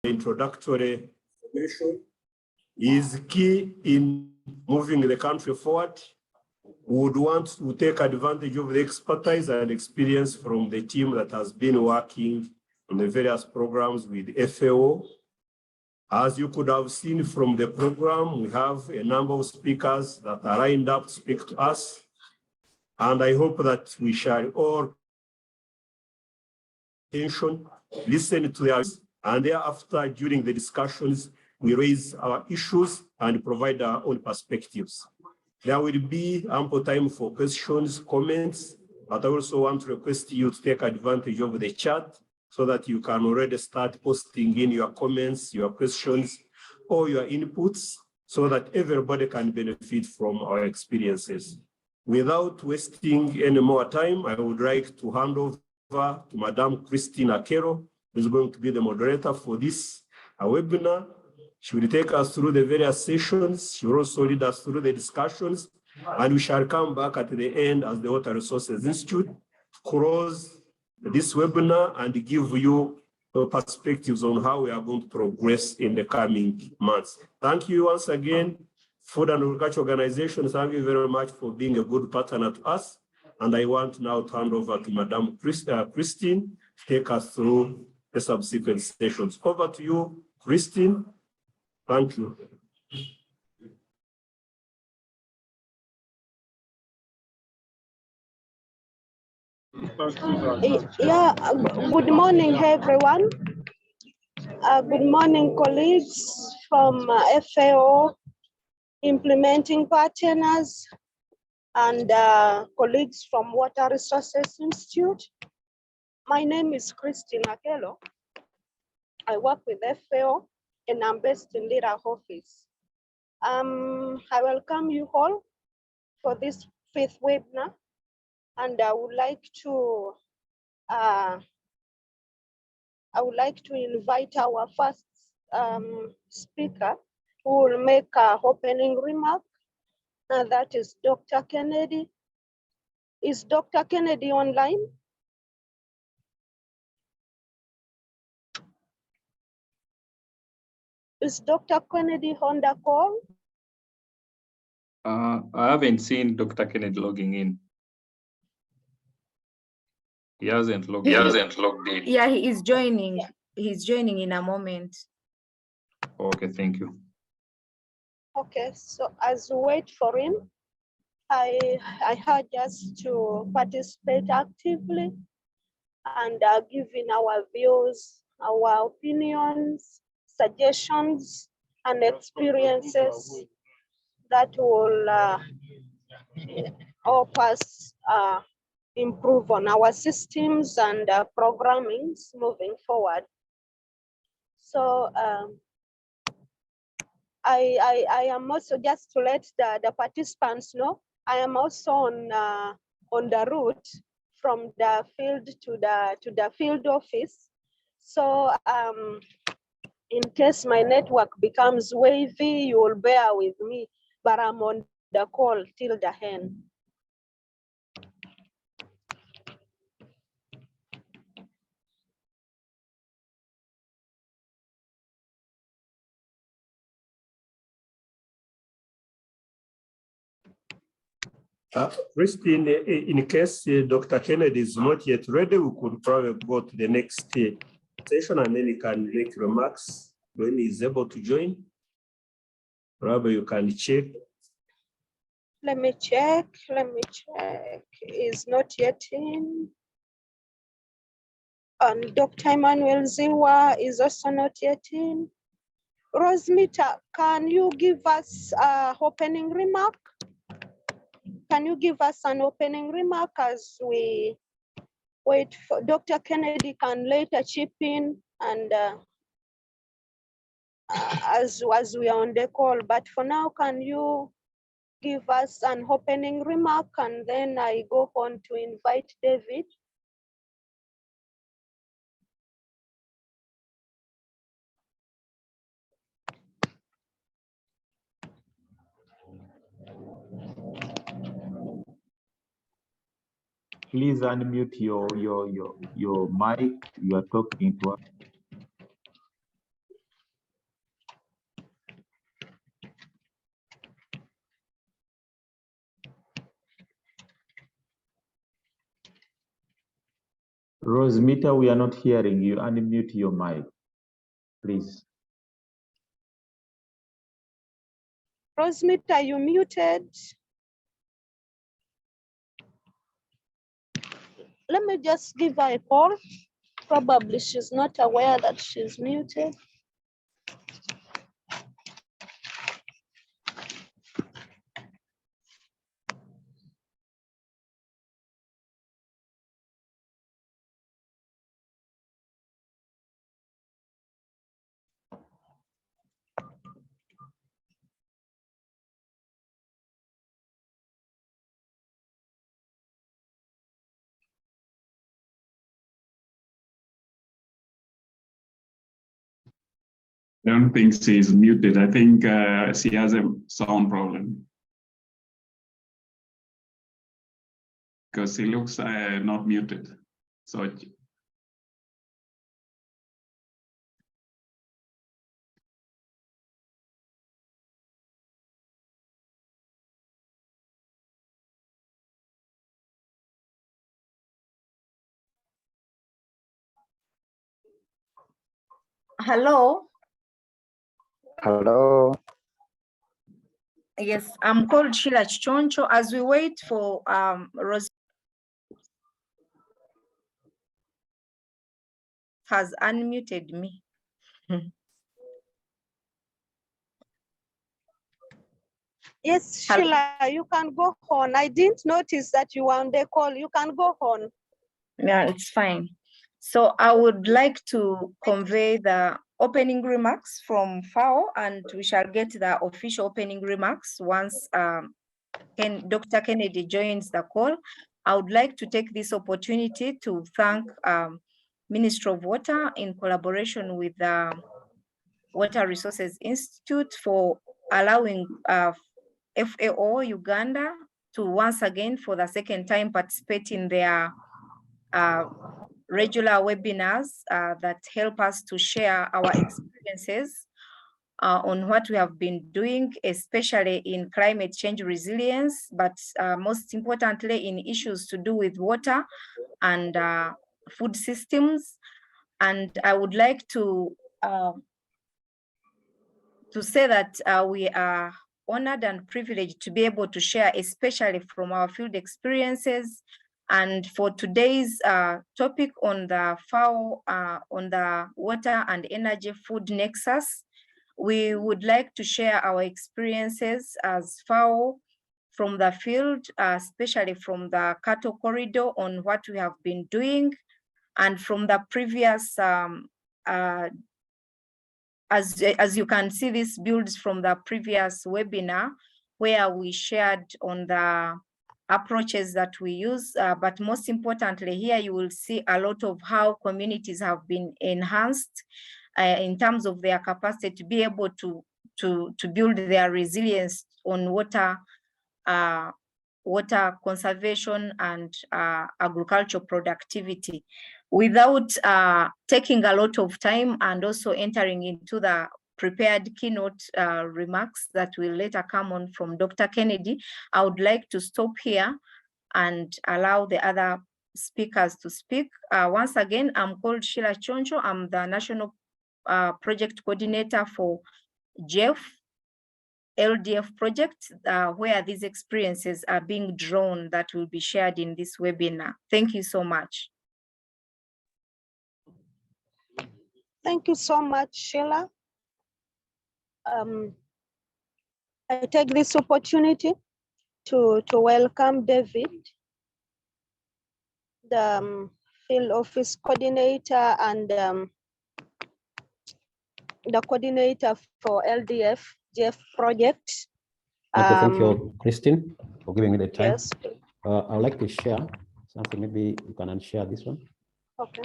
introductory information is key in moving the country forward. We would want to take advantage of the expertise and experience from the team that has been working on the various programs with FAO. As you could have seen from the program, we have a number of speakers that are lined up to speak to us. And I hope that we shall all attention, listen to their, and thereafter, during the discussions, we raise our issues and provide our own perspectives. There will be ample time for questions, comments, but I also want to request you to take advantage of the chat so that you can already start posting in your comments, your questions, or your inputs, so that everybody can benefit from our experiences. Without wasting any more time, I would like to hand over to Madam Christine Akelo, who is going to be the moderator for this webinar. She will take us through the various sessions. She will also lead us through the discussions, and we shall come back at the end as the Water Resources Institute to close this webinar and give you perspectives on how we are going to progress in the coming months. Thank you once again, Food and Agriculture Organization. Thank you very much for being a good partner to us. And I want now to hand over to Madam Christine to take us through the subsequent sessions. Over to you, Christine. Thank you. Yeah, good morning, everyone. Good morning, colleagues from FAO, implementing partners, and colleagues from Water Resources Institute. My name is Christine Akelo. I work with FAO and I'm based in Lira office. I welcome you all for this 5th webinar, and I would like to invite our first speaker who will make an opening remark, and that is Dr. Kennedy. Is Dr. Kennedy online? Is Dr. Kennedy on the call? I haven't seen Dr. Kennedy logging in. He hasn't logged in. Yeah, he is joining. He's joining in a moment. Okay, thank you. Okay, so as we wait for him, I urge us to participate actively and giving our views, our opinions, suggestions, and experiences that will help us improve on our systems and programmings moving forward. So I am also, just to let the participants know, I am also on the route from the field to the field office. So in case my network becomes wavy, you will bear with me, but I'm on the call till the end. Christine, in case Dr. Kennedy is not yet ready, we could probably go to the next session and then he can make remarks when he's able to join. Probably you can check. Let me check. He's not yet in. And Dr. Emmanuel Ziwa is also not yet in. Rosmita, can you give us an opening remark? Can you give us an opening remark as we wait for Dr. Kennedy can later chip in and as we are on the call, but for now, can you give us an opening remark and then I go on to invite David? Please unmute your mic. You are talking to us. Rosmita, we are not hearing you. Unmute your mic, please. Rosmita, you muted. Let me just give her a call. Probably she's not aware that she's muted. I don't think she's muted. I think she has a sound problem. Because she looks not muted. So Hello. Hello. Yes, I'm called Sheila Chichoncho. As we wait for Rose has unmuted me. Yes, Hello. Sheila, you can go on. I didn't notice that you were on the call. You can go on. Yeah, it's fine. So I would like to convey the opening remarks from FAO, and we shall get the official opening remarks once Dr. Kennedy joins the call. I would like to take this opportunity to thank Ministry of Water in collaboration with the Water Resources Institute for allowing FAO Uganda to once again, for the second time, participate in their regular webinars that help us to share our experiences on what we have been doing, especially in climate change resilience, but most importantly in issues to do with water and food systems. And I would like to say that we are honored and privileged to be able to share, especially from our field experiences. And for today's topic on the FAO, on the water and energy food nexus, we would like to share our experiences as FAO from the field, especially from the cattle corridor, on what we have been doing, and from the previous, as you can see, this builds from the previous webinar where we shared on the approaches that we use, but most importantly here you will see a lot of how communities have been enhanced in terms of their capacity to be able to build their resilience on water conservation and agricultural productivity. Without taking a lot of time and also entering into the prepared keynote remarks that will later come on from Dr. Kennedy, I would like to stop here and allow the other speakers to speak. Once again, I'm called Sheila Choncho. I'm the National Project Coordinator for GEF LDF project, where these experiences are being drawn that will be shared in this webinar. Thank you so much. Thank you so much, Sheila. I take this opportunity to welcome David, the field office coordinator and the coordinator for LDF GF project. Okay, thank you, Christine, for giving me the time. Yes. I would like to share something. Maybe you can unshare this one. Okay.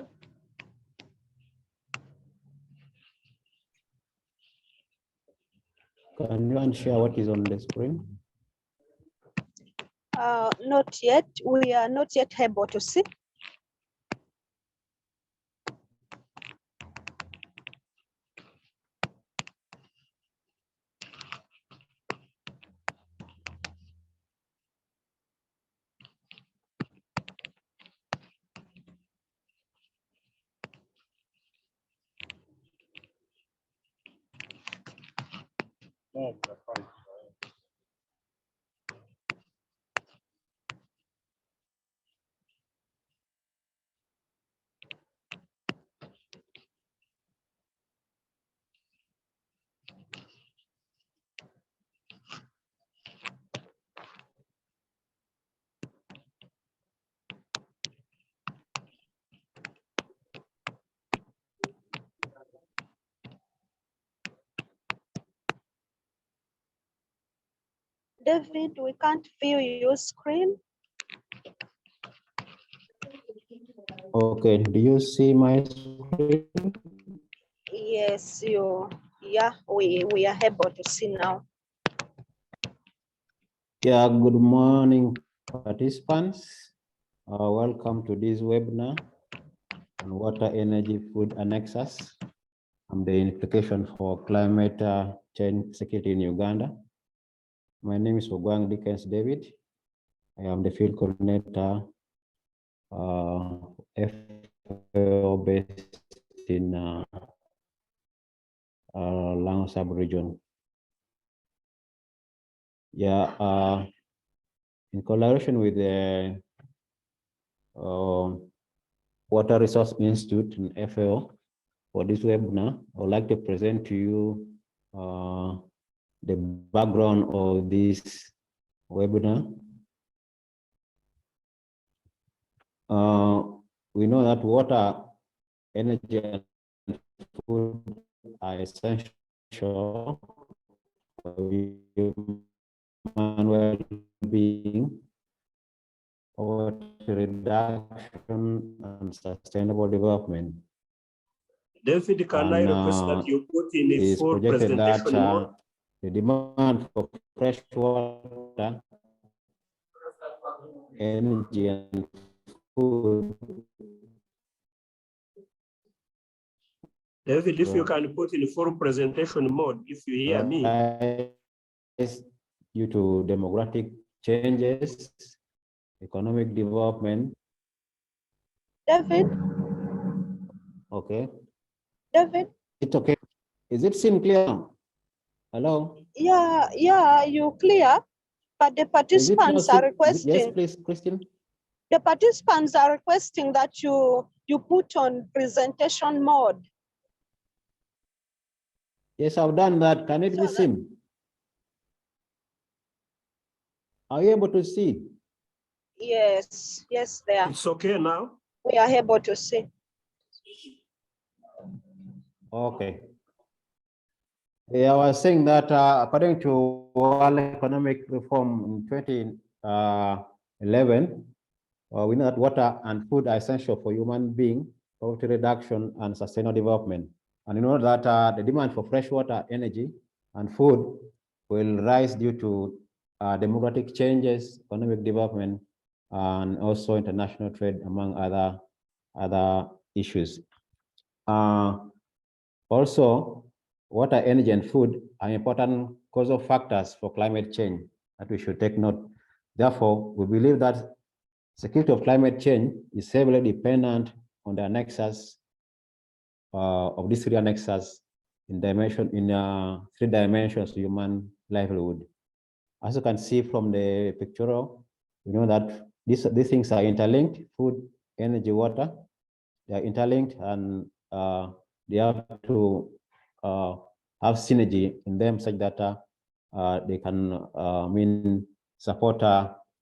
Can you unshare what is on the screen? Not yet. We are not yet able to see. David, we can't view your screen. Okay, do you see my screen? Yes, we are able to see now. Yeah, good morning, participants. Welcome to this webinar on water, energy, food, and nexus, and the implication for climate change security in Uganda. My name is Ogwang Dickens David. I am the field coordinator, FAO based in Lango sub-region. Yeah, in collaboration with the Water Resource Institute and FAO, for this webinar, I would like to present to you the background of this webinar. We know that water, energy, and food are essential for human well-being, poverty reduction, and sustainable development. David, can I request that you put in a It's full projected that presentation mode? the demand for fresh water, energy, and food. David, if you can put in full presentation mode, if you hear me. Due to demographic changes, economic development. David, Okay. David. It's okay. Is it seen clear? Hello? Yeah, you clear, but the participants are requesting. Yes, please, Christine. The participants are requesting that you put on presentation mode. Yes, I've done that. Can it be seen? Are you able to see? Yes, they are. It's okay now? We are able to see. Okay. Yeah, I was saying that according to World Economic Reform in 2011, we know that water and food are essential for human being, poverty reduction, and sustainable development. And you know that the demand for fresh water, energy, and food will rise due to demographic changes, economic development, and also international trade, among other issues. Also, water, energy, and food are important causal factors for climate change that we should take note. Therefore, we believe that security of climate change is heavily dependent on the nexus of these three nexus in 3 dimensions of human livelihood. As you can see from the pictorial, we know that these things are interlinked: food, energy, water. They are interlinked, and they have to have synergy in them such that they can support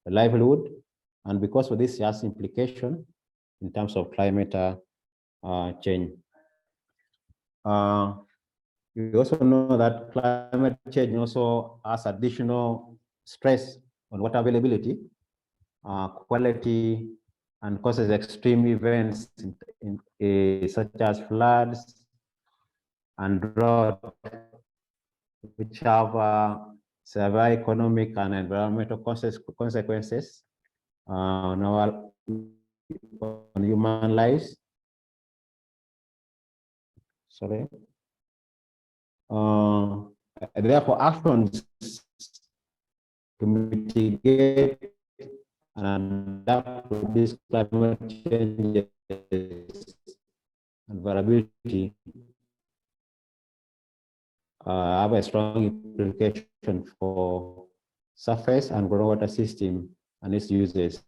livelihood. And because of this, it has implication in terms of climate change. We also know that climate change also has additional stress on water availability, quality, and causes extreme events such as floods and drought, which have severe economic and environmental consequences on human lives. Sorry. Therefore, actions to mitigate and adapt to these climate changes and variability have a strong implication for surface and groundwater system and its uses.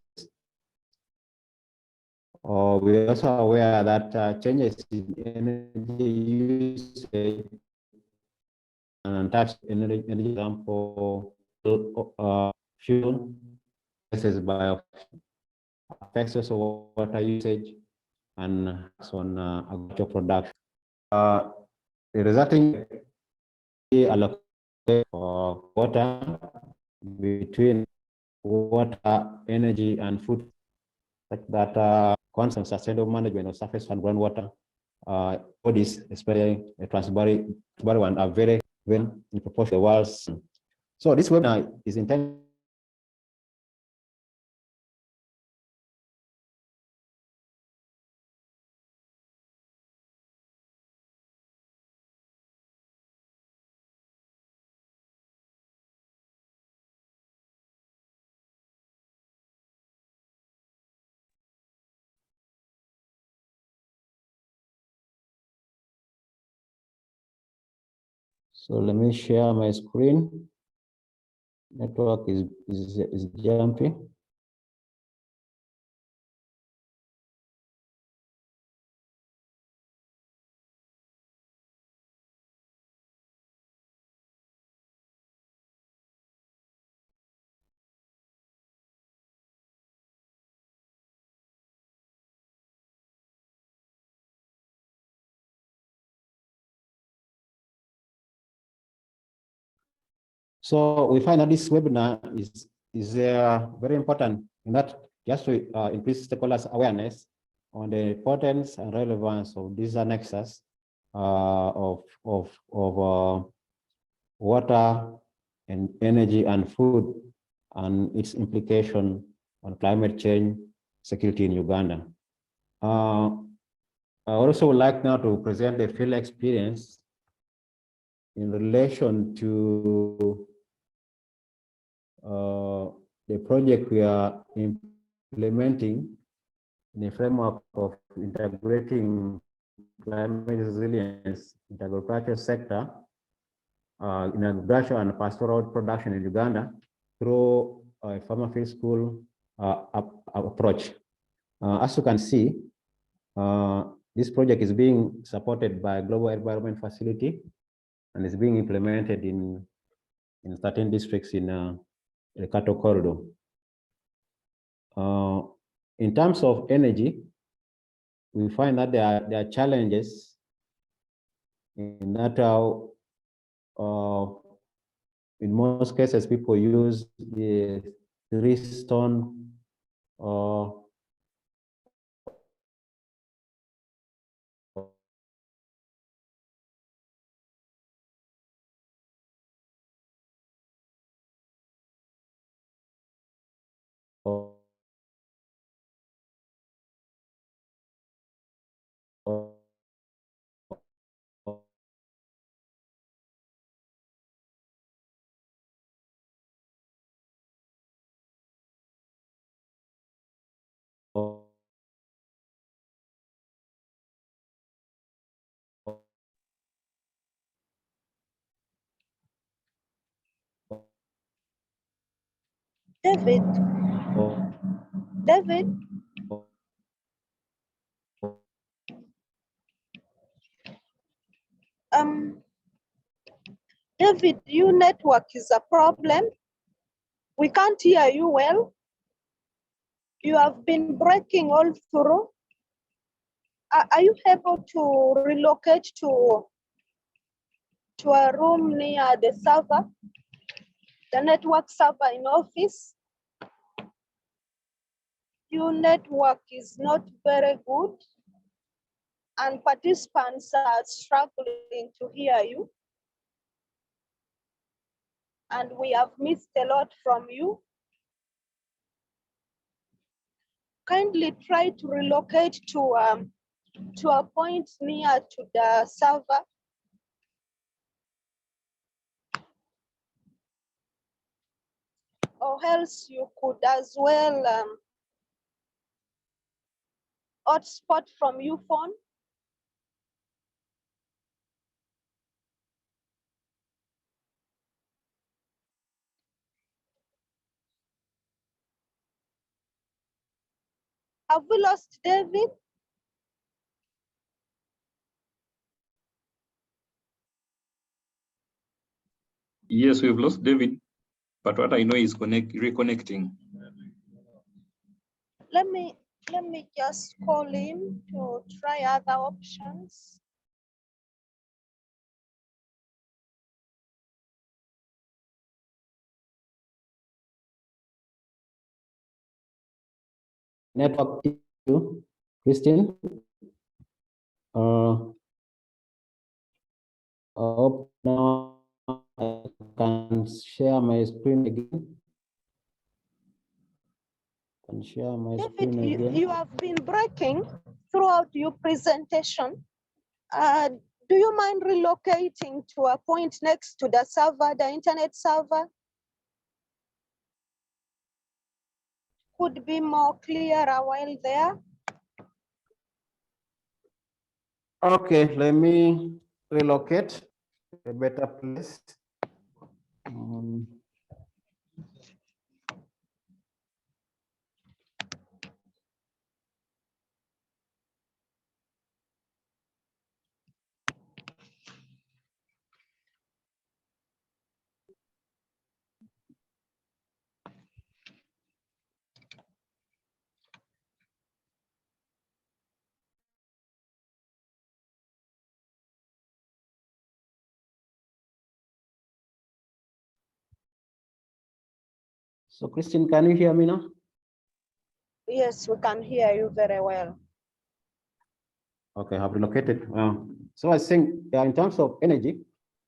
We are also aware that changes in energy usage and types of energy example, fuel versus biofuel affects also water usage and on agricultural production. The resulting allocation for water between water, energy, and food, such that constant sustainable management of surface and groundwater bodies, especially the transboundary one, are very well in proportion to the world's. So this webinar is intended. So let me share my screen. Network is jumping. So we find that this webinar is very important in that just to increase stakeholders' awareness on the importance and relevance of these nexus of water and energy and food and its implication on climate change security in Uganda. I also would like now to present the field experience in relation to the project we are implementing in the framework of integrating climate resilience in the agricultural sector in agriculture and pastoral production in Uganda through a farmer field school approach. As you can see, this project is being supported by Global Environment Facility and is being implemented in 13 districts in the Cattle Corridor. In terms of energy, we find that there are challenges in that in most cases people use the 3-stone David. David. David, your network is a problem. We can't hear you well. You have been breaking all through. Are you able to relocate to a room near the server, the network server in office? Your network is not very good and participants are struggling to hear you. And we have missed a lot from you. Kindly try to relocate to a point near to the server. Or else you could as well hotspot from your phone. Have we lost David? Yes, we've lost David, but what I know is reconnecting. Let me just call him to try other options. Network issue, Christine. I hope now I can share my screen again. Can share my David, screen again. you have been breaking throughout your presentation. Do you mind relocating to a point next to the server, the internet server? Could be more clearer while there. Okay, let me relocate to a better place. So Christine, can you hear me now? Yes, we can hear you very well. Okay, I've relocated. So I think in terms of energy,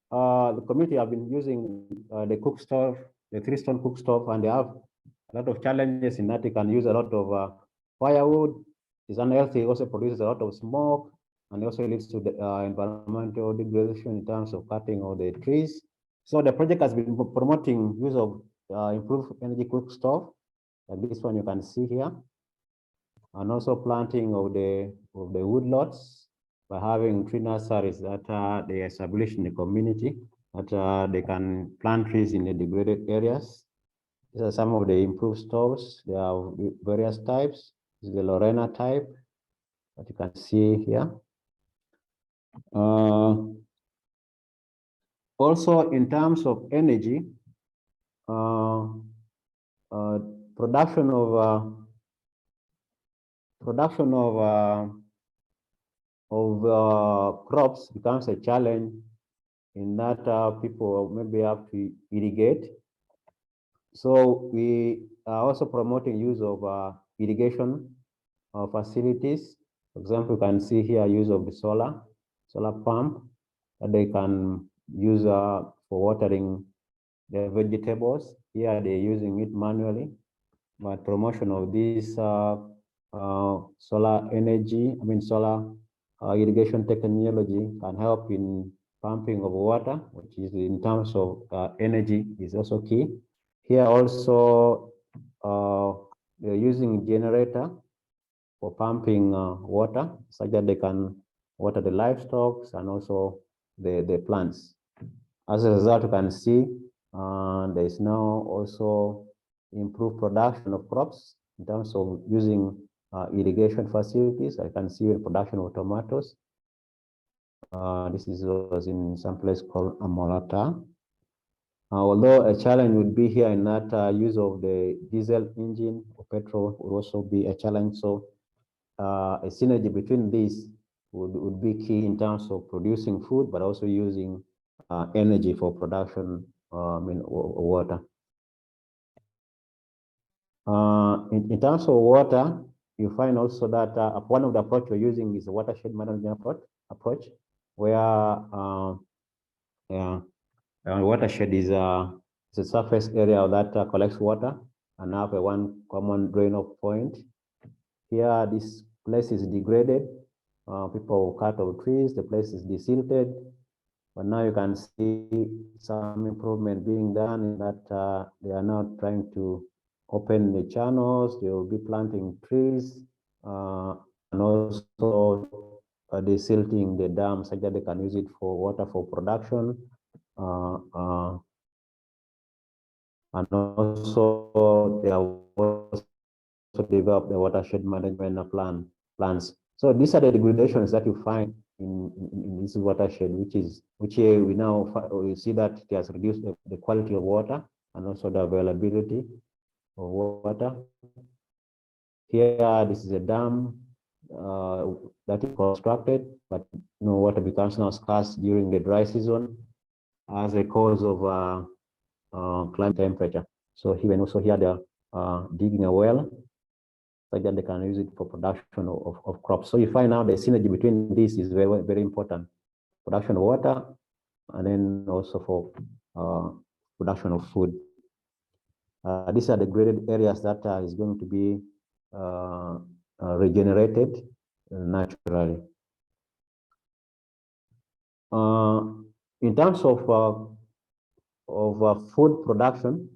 the community have been using the cook stove, the 3-stone cook stove, and they have a lot of challenges in that they can use a lot of firewood. It's unhealthy, it also produces a lot of smoke, and also leads to the environmental degradation in terms of cutting of the trees. So the project has been promoting use of improved energy cook stove, like this one you can see here, and also planting of the woodlots by having tree nurseries that they establish in the community, that they can plant trees in the degraded areas. These are some of the improved stoves. There are various types. This is the Lorena type that you can see here. Also, in terms of energy, production of crops becomes a challenge in that people maybe have to irrigate. So we are also promoting use of irrigation facilities. For example, you can see here use of the solar pump that they can use for watering the vegetables. Here they're using it manually, but promotion of this solar energy, solar irrigation technology can help in pumping of water, which is in terms of energy is also key. Here also they're using generator for pumping water such that they can water the livestock and also the plants. As a result, you can see there is now also improved production of crops in terms of using irrigation facilities. I can see the production of tomatoes. This was in some place called Amolata. Although a challenge would be here in that use of the diesel engine or petrol would also be a challenge. So a synergy between these would be key in terms of producing food, but also using energy for production water. In terms of water, you find also that one of the approach we're using is a watershed management approach, where watershed is a surface area that collects water and have a one common drain-off point. Here, this place is degraded. People cut off trees, the place is desilted. But now you can see some improvement being done in that they are now trying to open the channels. They will be planting trees and also desilting the dam such that they can use it for water for production. And also they are develop the watershed management plans. So these are the degradations that you find in this watershed, which we see that it has reduced the quality of water and also the availability of water. Here, this is a dam that is constructed, but water becomes now scarce during the dry season as a cause of climate temperature. So here they're digging a well so that they can use it for production of crops. So you find out the synergy between these is very, very important. Production of water, and then also for production of food. These are the graded areas that is going to be regenerated naturally. In terms of food production,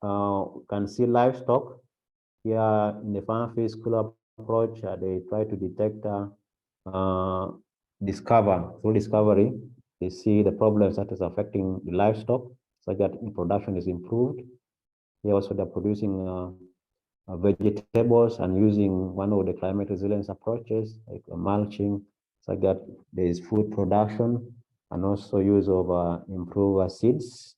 you can see livestock here in the farm field school approach. They try to detect, through discovery, they see the problems that is affecting the livestock, so that production is improved. Here also they're producing vegetables and using one of the climate resilience approaches like mulching, so that there is food production and also use of improved seeds.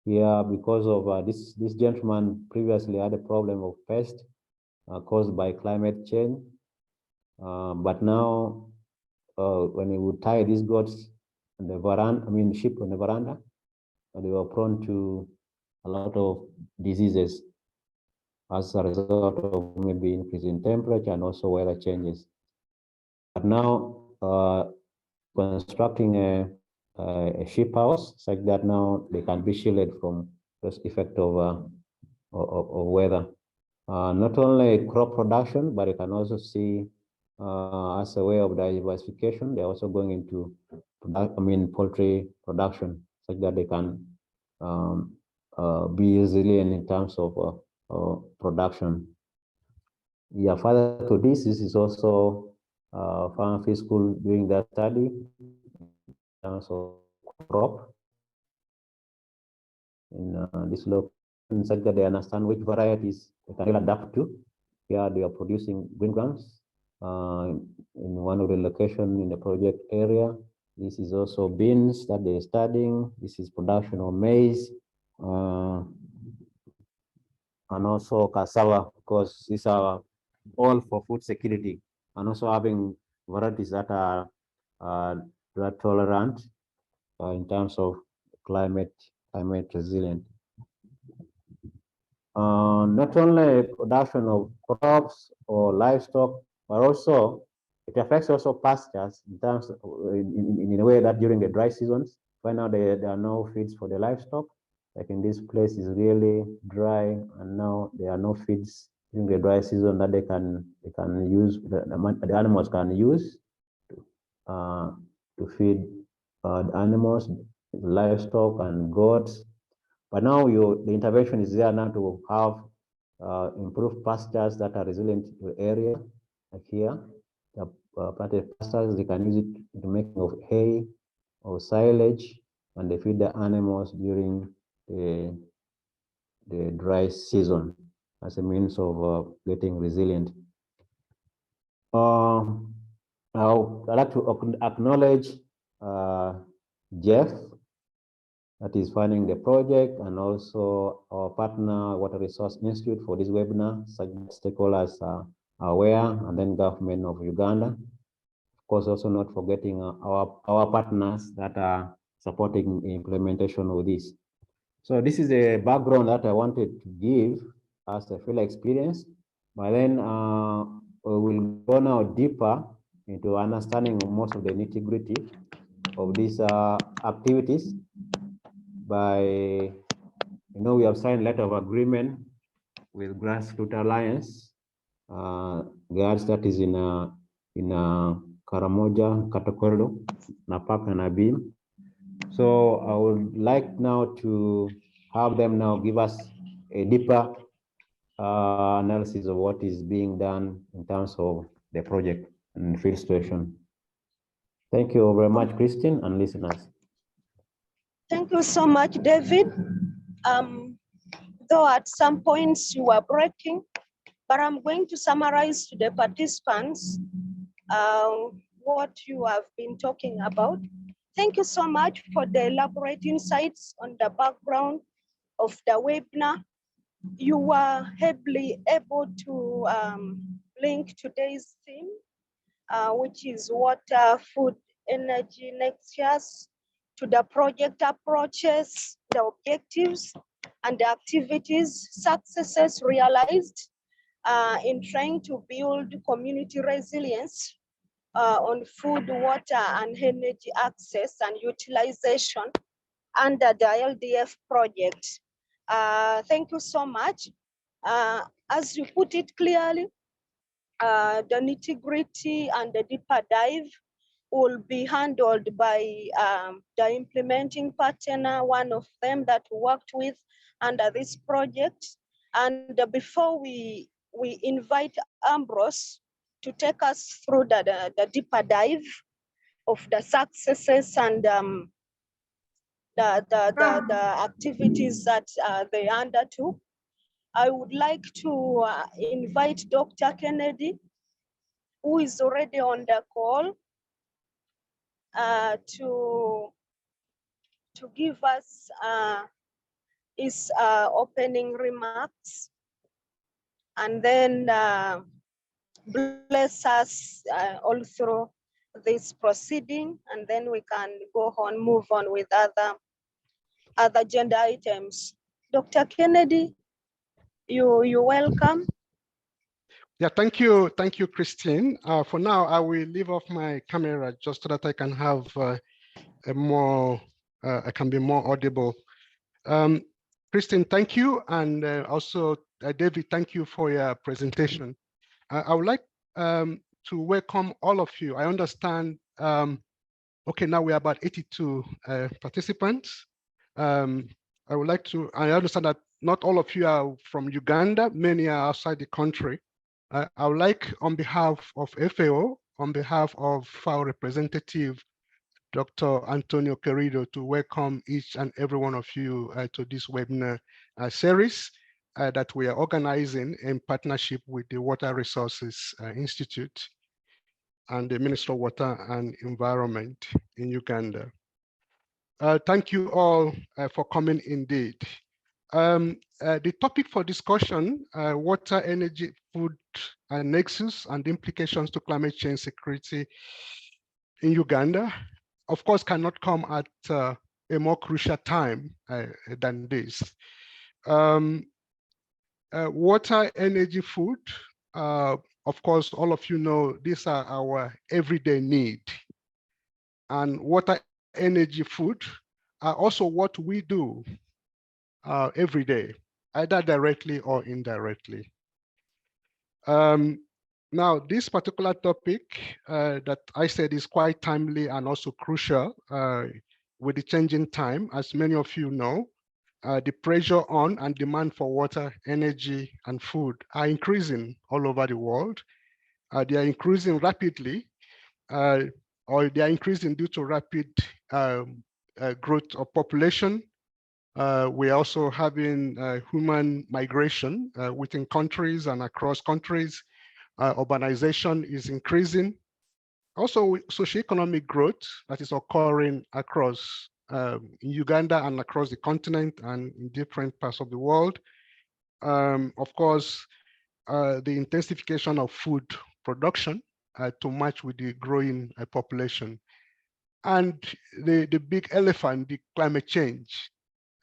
Here, because of this gentleman previously had a problem of pest caused by climate change, but now when he would tie these goats on the veranda, sheep on the veranda, they were prone to a lot of diseases as a result of maybe increase in temperature and also weather changes. But now constructing a sheep house such that now they can be shielded from those effect of weather. Not only crop production, but you can also see as a way of diversification, they're also going into poultry production such that they can be resilient in terms of production. Yeah, further to this is also farm field school doing that study in terms of crop in this location, such that they understand which varieties they can adapt to. Here they are producing green grams in one of the locations in the project area. This is also beans that they're studying. This is production of maize and also cassava, because these are all for food security, and also having varieties that are drought tolerant in terms of climate resilient. Not only production of crops or livestock, but also it affects also pastures in terms of, in a way that during the dry seasons, right now there are no feeds for the livestock. Like in this place is really dry, and now there are no feeds during the dry season that they can use, the animals can use to feed the animals, livestock and goats. But now the intervention is there now to have improved pastures that are resilient to the area. Like here, the planted pastures, they can use it to making of hay or silage, and they feed the animals during the dry season as a means of getting resilient. I'd like to acknowledge Jeff, that is funding the project, and also our partner, Water Resource Institute, for this webinar, such that stakeholders are aware, and then government of Uganda. Of course, also not forgetting our partners that are supporting the implementation of this. So this is the background that I wanted to give as a field experience, but then we will go now deeper into understanding most of the nitty-gritty of these activities. By, we have signed a letter of agreement with Grassroots Alliance, GARS, that is in Karamoja, Katakordo, Napak and Abim. So I would like now to have them now give us a deeper analysis of what is being done in terms of the project and field situation. Thank you very much, Christine, and listeners. Thank you so much, David. though at some points you were breaking, but I'm going to summarize to the participants what you have been talking about. Thank you so much for the elaborate insights on the background of the webinar. You were able to link today's theme, which is water, food, energy nexus, to the project approaches, the objectives, and the activities, successes realized in trying to build community resilience on food, water, and energy access and utilization under the LDF project. Thank you so much. As you put it clearly, the nitty-gritty and the deeper dive will be handled by the implementing partner, one of them that we worked with under this project. And before we invite Ambrose to take us through the deeper dive of the successes and the activities that they undertook, I would like to invite Dr. Kennedy, who is already on the call, to give us his opening remarks, and then bless us all through this proceeding, and then we can go on, move on with other agenda items. Dr. Kennedy, you're welcome. Yeah, thank you, Christine. For now, I will leave off my camera just so that I can have I can be more audible. Christine, thank you, and also David, thank you for your presentation. I would like to welcome all of you. I understand. Okay, now we are about 82 participants. I would like to. I understand that not all of you are from Uganda. Many are outside the country. I would like, on behalf of FAO, on behalf of our representative, Dr. Antonio Querido, to welcome each and every one of you to this webinar series that we are organizing in partnership with the Water Resources Institute and the Ministry of Water and Environment in Uganda. Thank you all for coming indeed. The topic for discussion, water, energy, food, and nexus, and implications to climate change security in Uganda, of course, cannot come at a more crucial time than this. Water, energy, food, of course, all of you know, these are our everyday need. And water, energy, food are also what we do every day, either directly or indirectly. Now, this particular topic that I said is quite timely and also crucial with the changing time. As many of you know, the pressure on and demand for water, energy, and food are increasing all over the world. They are increasing rapidly, or they are increasing due to rapid growth of population. We're also having human migration within countries and across countries. Urbanization is increasing. Also, socioeconomic growth that is occurring across in Uganda and across the continent and in different parts of the world. Of course, the intensification of food production to match with the growing population. And the big elephant, the climate change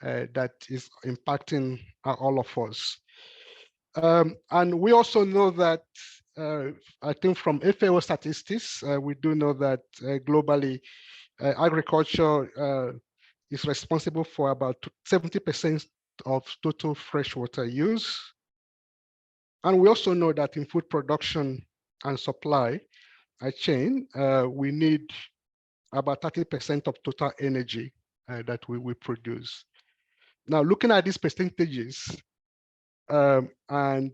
that is impacting all of us. And we also know that, I think from FAO statistics, we do know that globally, agriculture is responsible for about 70% of total freshwater use. And we also know that in food production and supply chain, we need about 30% of total energy that we produce. Now, looking at these percentages, and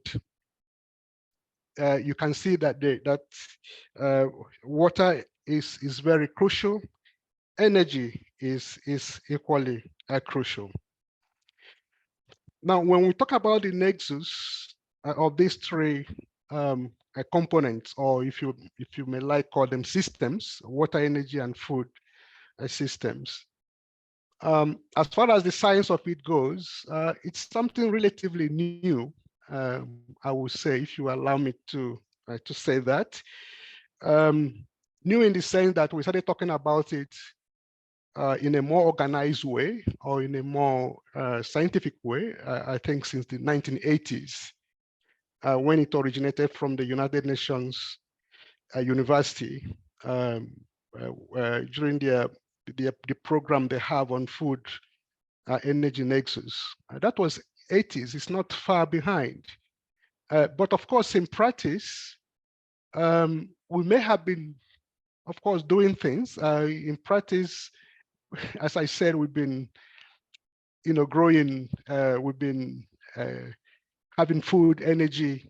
you can see that water is very crucial. Energy is equally crucial. Now, when we talk about the nexus of these three components, or if you may like call them systems, water, energy, and food systems. As far as the science of it goes, it's something relatively new, I would say, if you allow me to say that. New in the sense that we started talking about it in a more organized way, or in a more scientific way, I think since the 1980s, when it originated from the United Nations University during the program they have on food energy nexus. That was 80s, it's not far behind. But of course, in practice, we may have been, of course, doing things. In practice, as I said, we've been, growing, we've been having food, energy,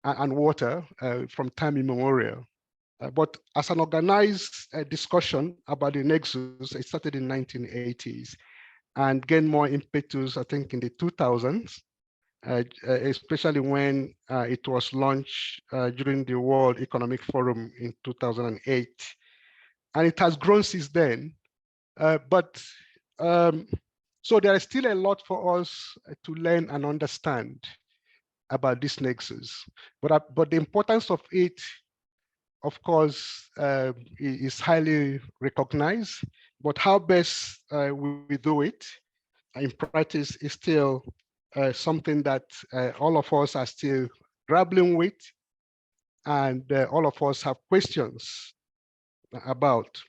and water from time immemorial. But as an organized discussion about the nexus, it started in 1980s and gained more impetus, I think, in the 2000s, especially when it was launched during the World Economic Forum in 2008. And it has grown since then. So there is still a lot for us to learn and understand about this nexus. But the importance of it, of course, is highly recognized, but how best we do it in practice is still something that all of us are still grappling with, and all of us have questions about.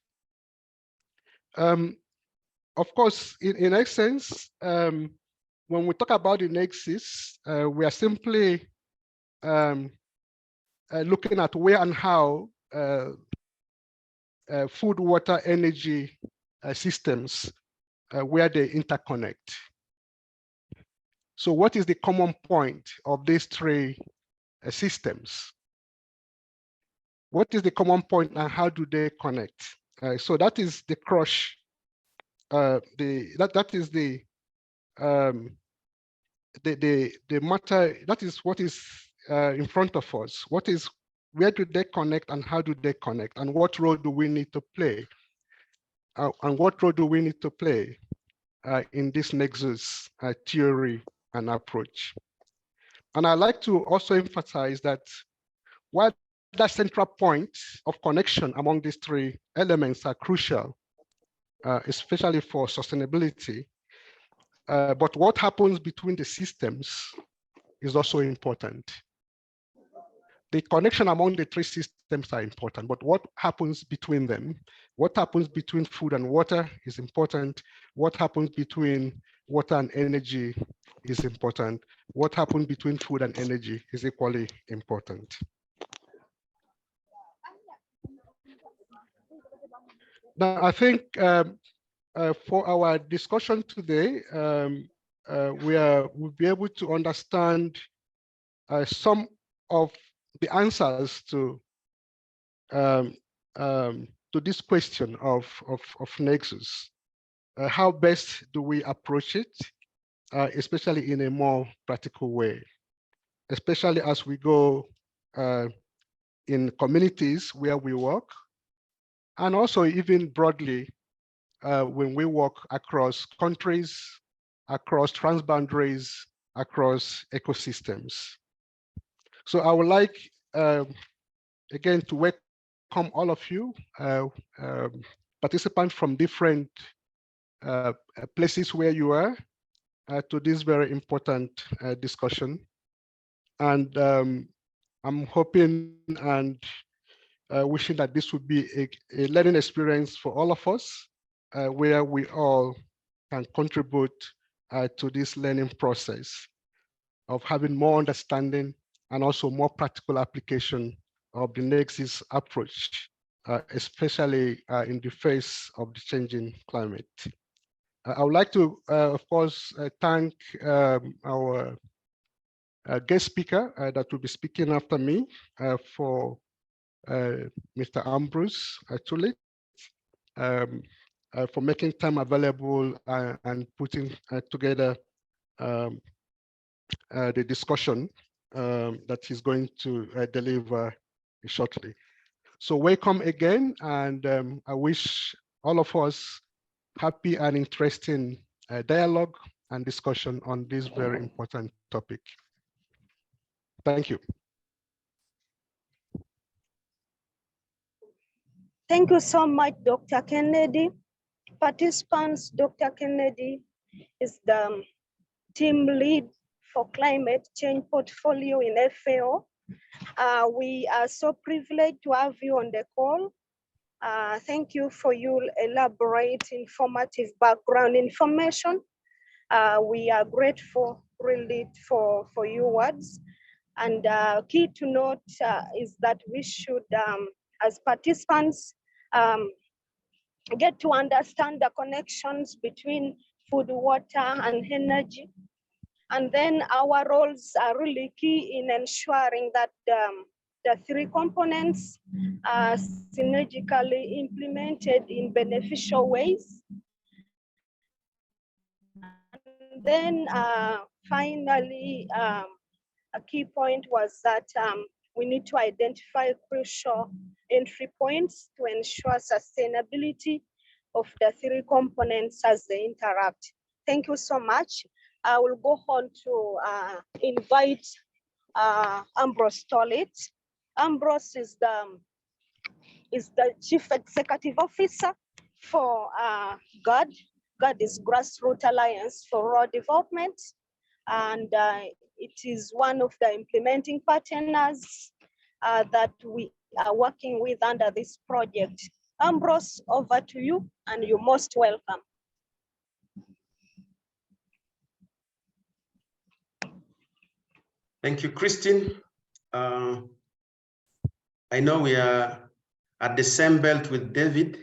Of course, in essence, when we talk about the nexus, we are simply looking at where and how food, water, energy systems, where they interconnect. So what is the common point of these three systems? What is the common point and how do they connect? So that is the crush. That is the matter. That is what is in front of us. Where do they connect and how do they connect, and what role do we need to play? And what role do we need to play in this nexus theory and approach? And I'd like to also emphasize that while that central point of connection among these three elements are crucial, especially for sustainability, but what happens between the systems is also important. The connection among the three systems are important, but what happens between them, what happens between food and water is important. What happens between water and energy is important. What happens between food and energy is equally important. Now, I think for our discussion today, we'll be able to understand some of the answers to this question of nexus. How best do we approach it, especially in a more practical way, especially as we go in communities where we work, and also even broadly when we work across countries, across transboundaries, across ecosystems. So I would like, again, to welcome all of you, participants from different places where you are, to this very important discussion. And I'm hoping and wishing that this would be a learning experience for all of us, where we all can contribute to this learning process of having more understanding and also more practical application of the nexus approach, especially in the face of the changing climate. I would like to, of course, thank our guest speaker that will be speaking after me for Mr. Ambrose Tullit, for making time available and putting together the discussion that he's going to deliver shortly. So welcome again, and I wish all of us happy and interesting dialogue and discussion on this very important topic. Thank you. Thank you so much, Dr. Kennedy. Participants, Dr. Kennedy is the team lead for climate change portfolio in FAO. We are so privileged to have you on the call. Thank you for your elaborate, informative background information. We are grateful really for your words. And key to note is that we should, as participants, get to understand the connections between food, water, and energy. And then our roles are really key in ensuring that the three components are synergically implemented in beneficial ways. And then finally, a key point was that we need to identify crucial entry points to ensure sustainability of the three components as they interact. Thank you so much. I will go on to invite Ambrose Tollett. Ambrose is the Chief Executive Officer for GAD. GAD is Grassroots Alliance for Rural Development, and it is one of the implementing partners that we are working with under this project. Ambrose, over to you, and you're most welcome. Thank you, Christine. I know we are at the same belt with David.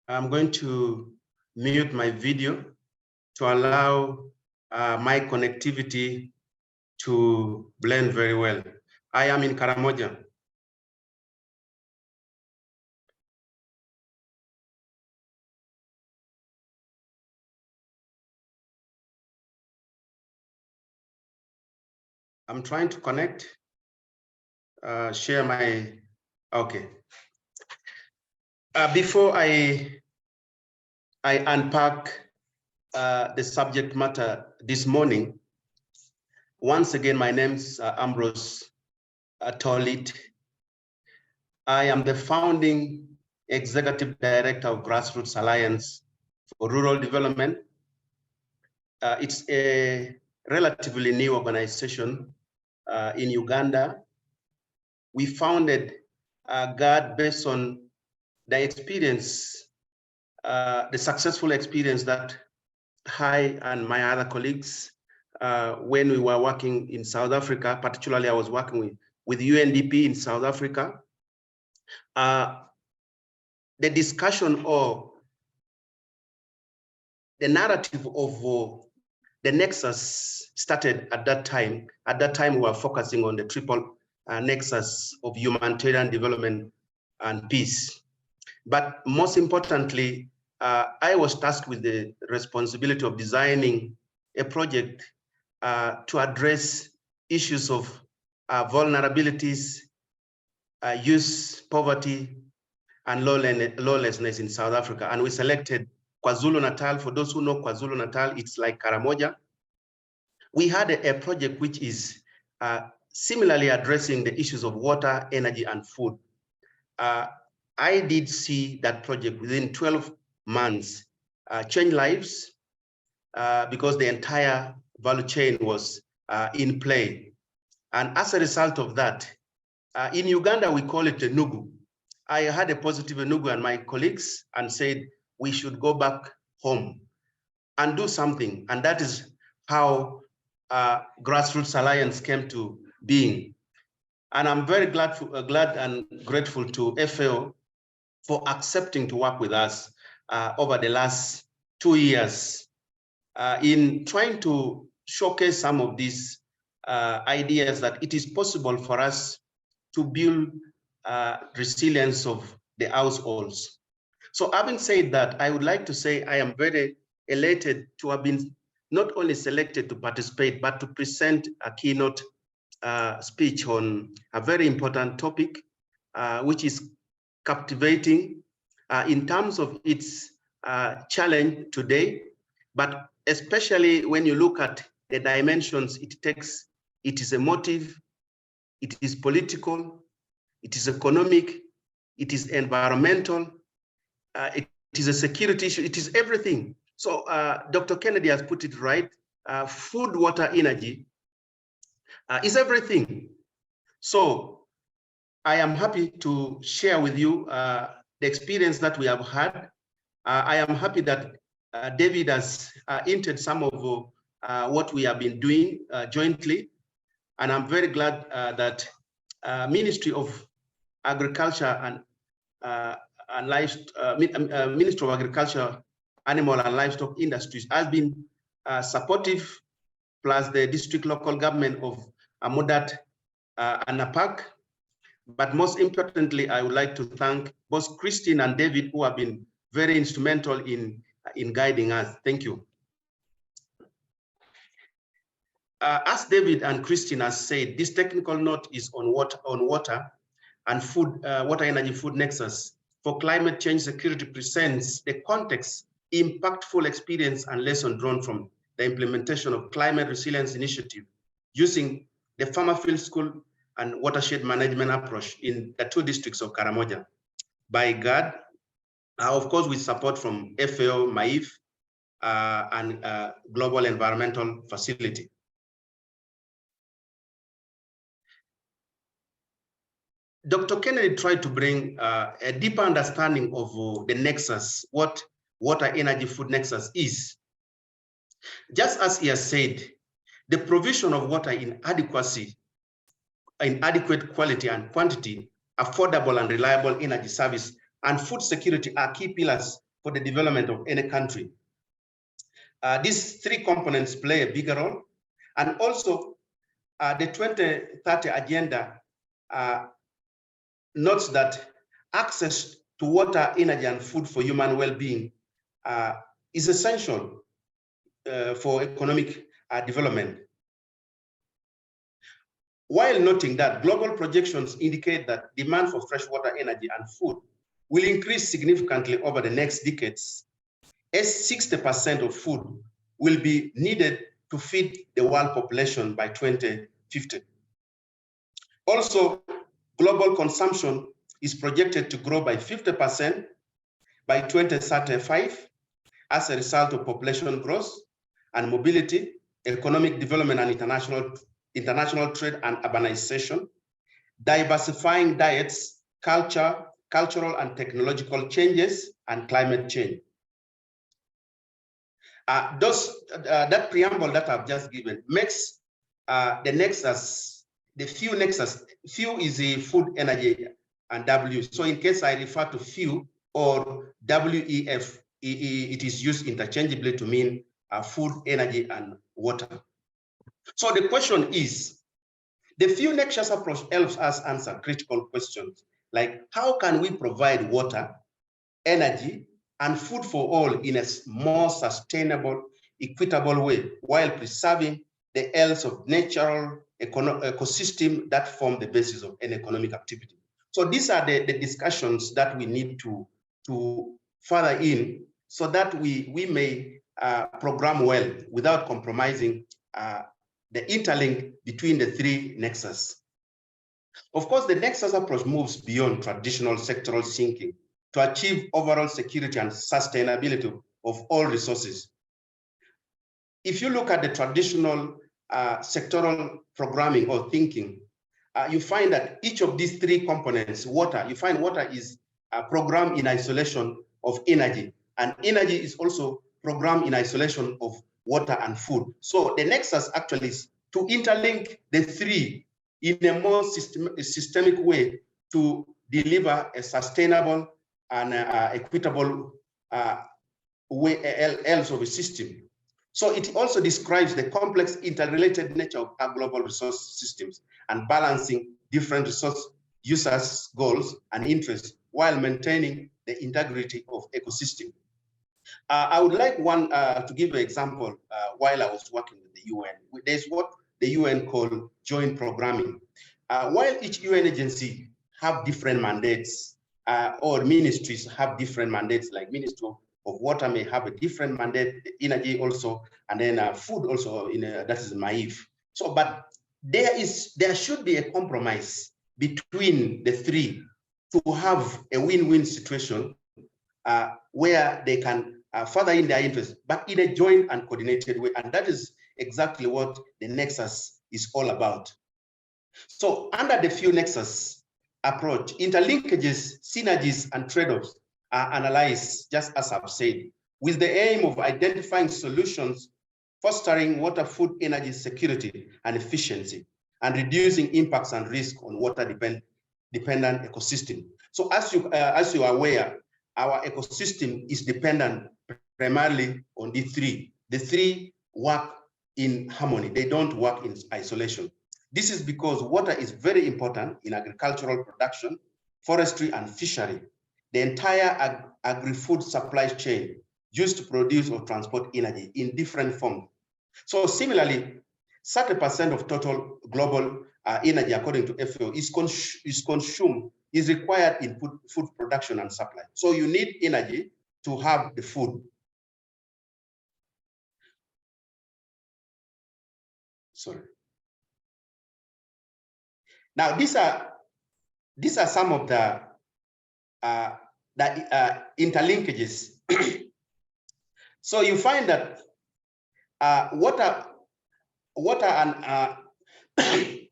I'm going to mute my video to allow my connectivity to blend very well. I am in Karamoja. I'm trying to connect, share my, okay. Before I unpack the subject matter this morning, once again, my name's Ambrose Tollett. I am the founding executive director of Grassroots Alliance for Rural Development. It's a relatively new organization in Uganda. We founded GAD based on the experience, the successful experience that I and my other colleagues, when we were working in South Africa, particularly I was working with UNDP in South Africa. The discussion or the narrative of the nexus started at that time. At that time, we were focusing on the triple nexus of humanitarian development and peace. But most importantly, I was tasked with the responsibility of designing a project to address issues of vulnerabilities, youth poverty, and lawlessness in South Africa. And we selected KwaZulu-Natal. For those who know KwaZulu-Natal, it's like Karamoja. We had a project which is similarly addressing the issues of water, energy, and food. I did see that project within 12 months change lives because the entire value chain was in play. And as a result of that, in Uganda, we call it a Nugu. I had a positive Nugu and my colleagues and said, we should go back home and do something. And that is how Grassroots Alliance came to being. And I'm very glad and grateful to FAO for accepting to work with us over the last 2 years in trying to showcase some of these ideas that it is possible for us to build resilience of the households. So having said that, I would like to say I am very elated to have been not only selected to participate, but to present a keynote speech on a very important topic, which is captivating in terms of its challenge today, but especially when you look at the dimensions it takes. It is emotive, it is political, it is economic, it is environmental, it is a security issue, it is everything. So Dr. Kennedy has put it right. Food, water, energy is everything. So I am happy to share with you the experience that we have had. I am happy that David has entered some of what we have been doing jointly. And I'm very glad that Ministry of Agriculture and Livestock, Ministry of Agriculture, Animal and Livestock Industries has been supportive, plus the district local government of Amudat and Napak. But most importantly, I would like to thank both Christine and David, who have been very instrumental in guiding us. Thank you. As David and Christine has said, this technical note is on water and food, water, energy, food nexus for climate change security presents the context, impactful experience and lesson drawn from the implementation of climate resilience initiative using the farmer field school and watershed management approach in the 2 districts of Karamoja by GAD, of course, with support from FAO, MAIF, and Global Environmental Facility. Dr. Kennedy tried to bring a deeper understanding of the nexus, what water, energy, food nexus is. Just as he has said, the provision of water in adequate quality and quantity, affordable and reliable energy service, and food security are key pillars for the development of any country. These 3 components play a bigger role. And also the 2030 agenda notes that access to water, energy, and food for human well-being is essential for economic development. While noting that global projections indicate that demand for freshwater, energy, and food will increase significantly over the next decades, as 60% of food will be needed to feed the world population by 2050. Also, global consumption is projected to grow by 50% by 2035 as a result of population growth and mobility, economic development and international trade and urbanization, diversifying diets, cultural and technological changes, and climate change. That preamble that I've just given makes the nexus, the few nexus, few is the food, energy, and W. So in case I refer to few or WEF, it is used interchangeably to mean food, energy, and water. So the question is, the few nexus approach helps us answer critical questions like how can we provide water, energy, and food for all in a more sustainable, equitable way while preserving the health of natural ecosystem that form the basis of an economic activity. So these are the discussions that we need to further in so that we may program well without compromising the interlink between the 3 nexus. Of course, the nexus approach moves beyond traditional sectoral thinking to achieve overall security and sustainability of all resources. If you look at the traditional sectoral programming or thinking, you find that each of these 3 components, water, you find water is programmed in isolation of energy, and energy is also programmed in isolation of water and food. So the nexus actually is to interlink the 3 in a more systemic way to deliver a sustainable and equitable way else of a system. So it also describes the complex interrelated nature of our global resource systems and balancing different resource users' goals and interests while maintaining the integrity of ecosystem. I would like to give an example while I was working with the UN. There's what the UN call joint programming. While each UN agency have different mandates, or ministries have different mandates, like Ministry of Water may have a different mandate, energy also, and then food also, that is MAIF. So, but there should be a compromise between the three to have a win-win situation where they can further in their interests, but in a joint and coordinated way. And that is exactly what the nexus is all about. So under the few nexus approach, interlinkages, synergies, and trade-offs are analyzed, just as I've said, with the aim of identifying solutions, fostering water, food, energy security and efficiency, and reducing impacts and risk on water-dependent ecosystem. So as you are aware, our ecosystem is dependent primarily on the three. The three work in harmony. They don't work in isolation. This is because water is very important in agricultural production, forestry, and fishery. The entire agri-food supply chain used to produce or transport energy in different forms. So similarly, 30% of total global energy, according to FAO, is required in food production and supply. So you need energy to have the food. Sorry. Now these are some of the interlinkages. So you find that water and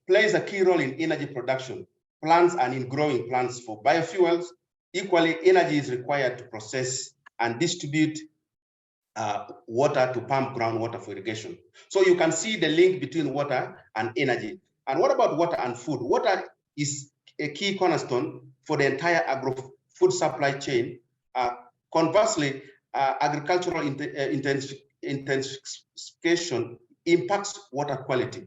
plays a key role in energy production, plants and in growing plants for biofuels. Equally, energy is required to process and distribute water to pump groundwater for irrigation. So you can see the link between water and energy. And what about water and food? Water is a key cornerstone for the entire agro-food supply chain. Conversely, agricultural intensification impacts water quality.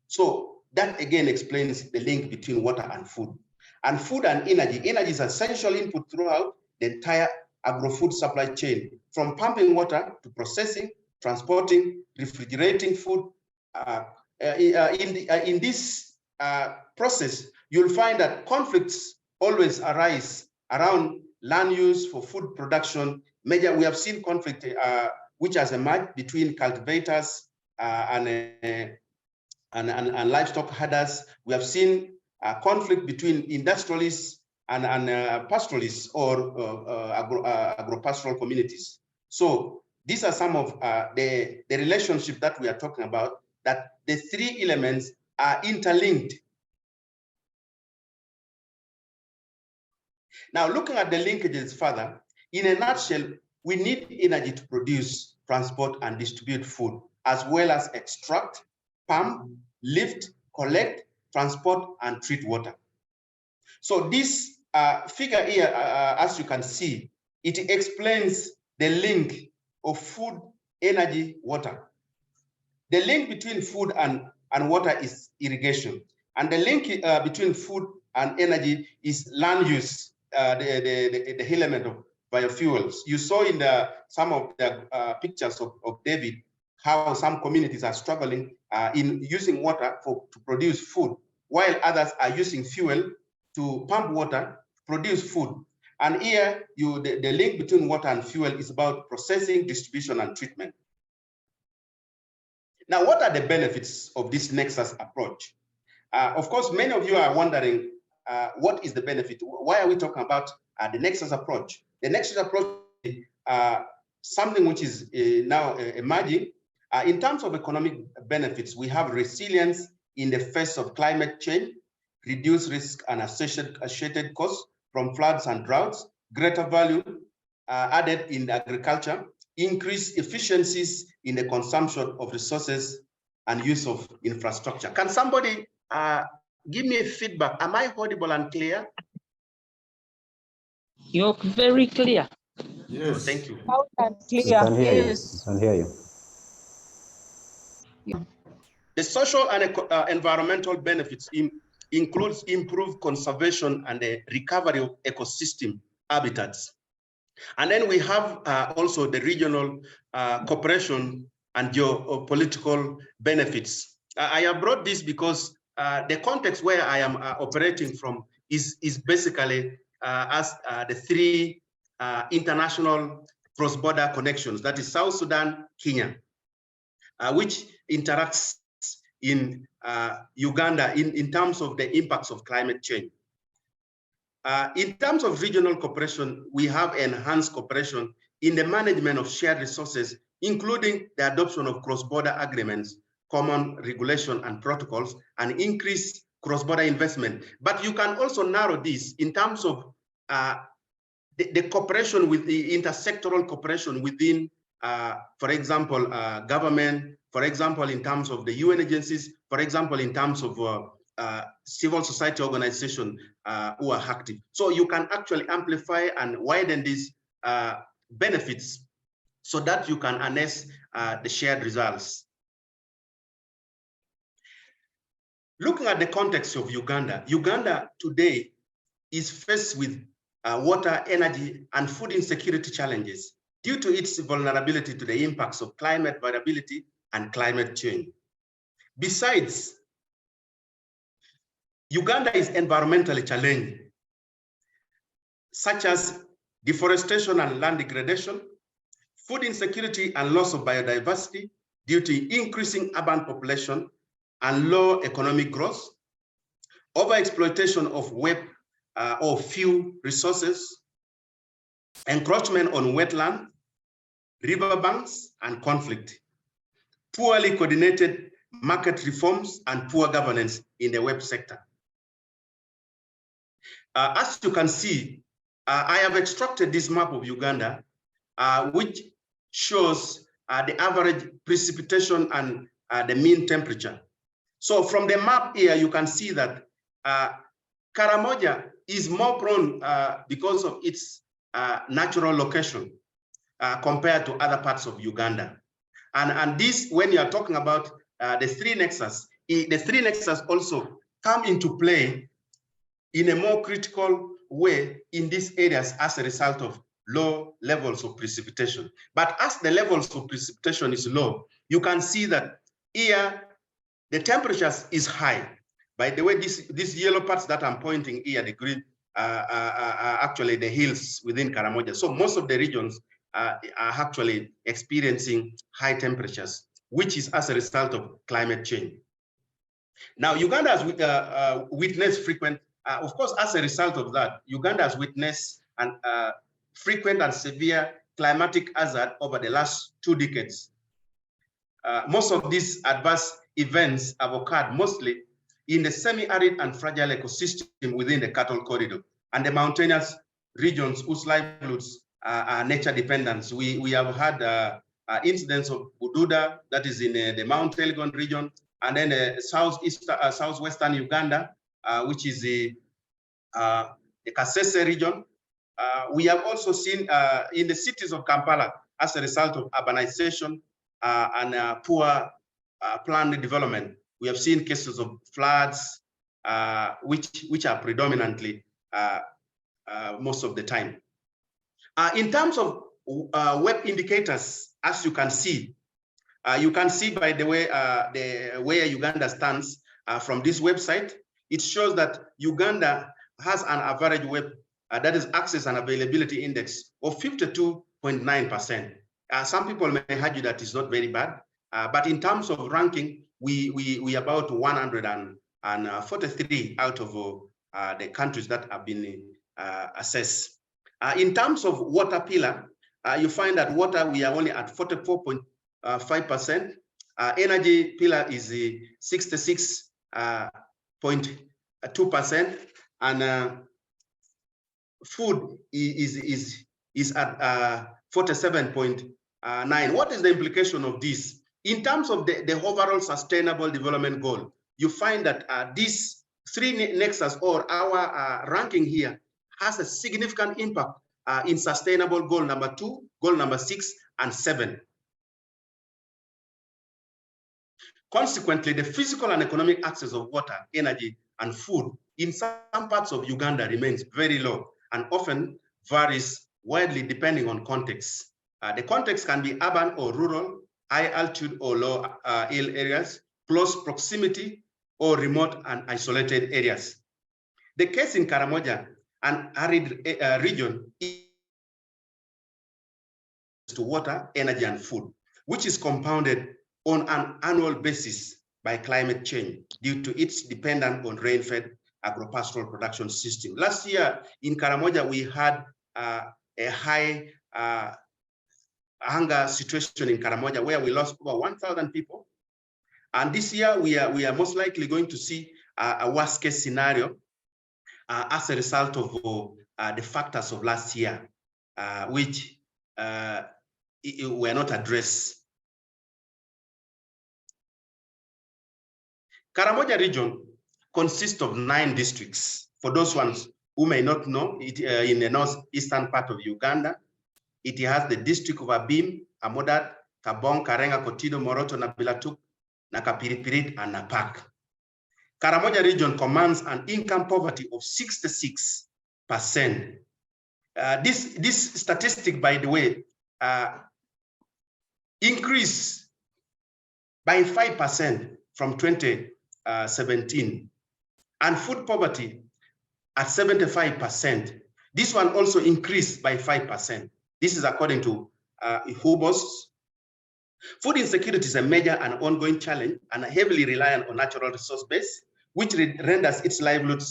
So that again explains the link between water and food. And food and energy. Energy is essential input throughout the entire agro-food supply chain, from pumping water to processing, transporting, refrigerating food. In this process, you'll find that conflicts always arise around land use for food production. We have seen conflict which has emerged between cultivators and livestock herders. We have seen conflict between industrialists and pastoralists or agro-pastoral communities. So these are some of the relationship that we are talking about, that the three elements are interlinked. Now, looking at the linkages further, in a nutshell, we need energy to produce, transport, and distribute food, as well as extract, pump, lift, collect, transport, and treat water. So this figure here, as you can see, it explains the link of food, energy, water. The link between food and water is irrigation. And the link between food and energy is land use, the element of biofuels. You saw in some of the pictures of David, how some communities are struggling in using water to produce food, while others are using fuel to pump water to produce food. And here, the link between water and fuel is about processing, distribution, and treatment. Now, what are the benefits of this nexus approach? Of course, many of you are wondering, what is the benefit? Why are we talking about the nexus approach? The nexus approach is something which is now emerging. In terms of economic benefits, we have resilience in the face of climate change, reduced risk and associated costs from floods and droughts, greater value added in agriculture, increased efficiencies in the consumption of resources and use of infrastructure. Can somebody give me a feedback? Am I audible and clear? You're very clear. Yes. Oh, thank you. Loud and clear. We can hear you. We can hear you. The social and environmental benefits includes improved conservation and the recovery of ecosystem habitats, And then we have also the regional cooperation and geopolitical benefits. I have brought this because the context where I am operating from is basically as the three international cross-border connections, that is South Sudan, Kenya, which interacts in Uganda in terms of the impacts of climate change. In terms of regional cooperation, we have enhanced cooperation in the management of shared resources, including the adoption of cross-border agreements, common regulation and protocols, and increased cross-border investment. But you can also narrow this in terms of the cooperation with the intersectoral cooperation within, for example, government, for example, in terms of the UN agencies, for example, in terms of civil society organization who are active. So you can actually amplify and widen these benefits so that you can harness the shared results. Looking at the context of Uganda, Uganda today is faced with water, energy, and food insecurity challenges due to its vulnerability to the impacts of climate variability and climate change. Besides, Uganda is environmentally challenged, such as deforestation and land degradation, food insecurity and loss of biodiversity due to increasing urban population and low economic growth, overexploitation of web or fuel resources, encroachment on wetland, riverbanks, and conflict, poorly coordinated market reforms, and poor governance in the web sector. As you can see, I have extracted this map of Uganda, which shows the average precipitation and the mean temperature. So from the map here, you can see that Karamoja is more prone because of its natural location compared to other parts of Uganda. And this, when you are talking about the three nexus also come into play in a more critical way in these areas as a result of low levels of precipitation. But as the levels of precipitation is low, you can see that here the temperatures is high. By the way, these yellow parts that I'm pointing here, the grid, are actually the hills within Karamoja. So most of the regions are actually experiencing high temperatures, which is as a result of climate change. Now, Uganda has witnessed frequent, of course, as a result of that, Uganda has witnessed an frequent and severe climatic hazard over the last 2 decades. Most of these adverse events have occurred mostly in the semi-arid and fragile ecosystem within the cattle corridor and the mountainous regions whose livelihoods are nature dependent. We have had incidents of Bududa, that is in the Mount Elgon region, and then the southwestern Uganda, which is the Kasese region. We have also seen in the cities of Kampala as a result of urbanization and poor planned development. We have seen cases of floods, which are predominantly most of the time. In terms of web indicators, as you can see by the way where Uganda stands from this website, it shows that Uganda has an average web that is access and availability index of 52.9%. Some people may argue that it's not very bad, but in terms of ranking, we about 143 out of the countries that have been assessed. In terms of water pillar, you find that water, we are only at 44.5%. Energy pillar is 66.2%, and food is at 47.9%. What is the implication of this? In terms of the overall sustainable development goal, you find that these three nexus or our ranking here has a significant impact in sustainable goal number 2, goal number 6, and 7. Consequently, the physical and economic access of water, energy, and food in some parts of Uganda remains very low and often varies widely depending on context. The context can be urban or rural, high altitude or low hill areas, close proximity or remote and isolated areas. The case in Karamoja, an arid region, is to water, energy, and food, which is compounded on an annual basis by climate change due to its dependence on rain-fed agropastoral production system. Last year in Karamoja, we had a high hunger situation in Karamoja where we lost over 1,000 people. And this year we are most likely going to see a worst case scenario as a result of the factors of last year, which were not addressed. Karamoja region consists of 9 districts. For those ones who may not know, it in the northeastern part of Uganda, it has the district of Abim, Amodat, Kabong, Karenga, Kotido, Moroto, Nabilatuk, Nakapiripirit, and Napak. Karamoja region commands an income poverty of 66%. This statistic, by the way, increased by 5% from 2017, and food poverty at 75%. This one also increased by 5%. This is according to Hubos. Food insecurity is a major and ongoing challenge and heavily reliant on natural resource base, which renders its livelihood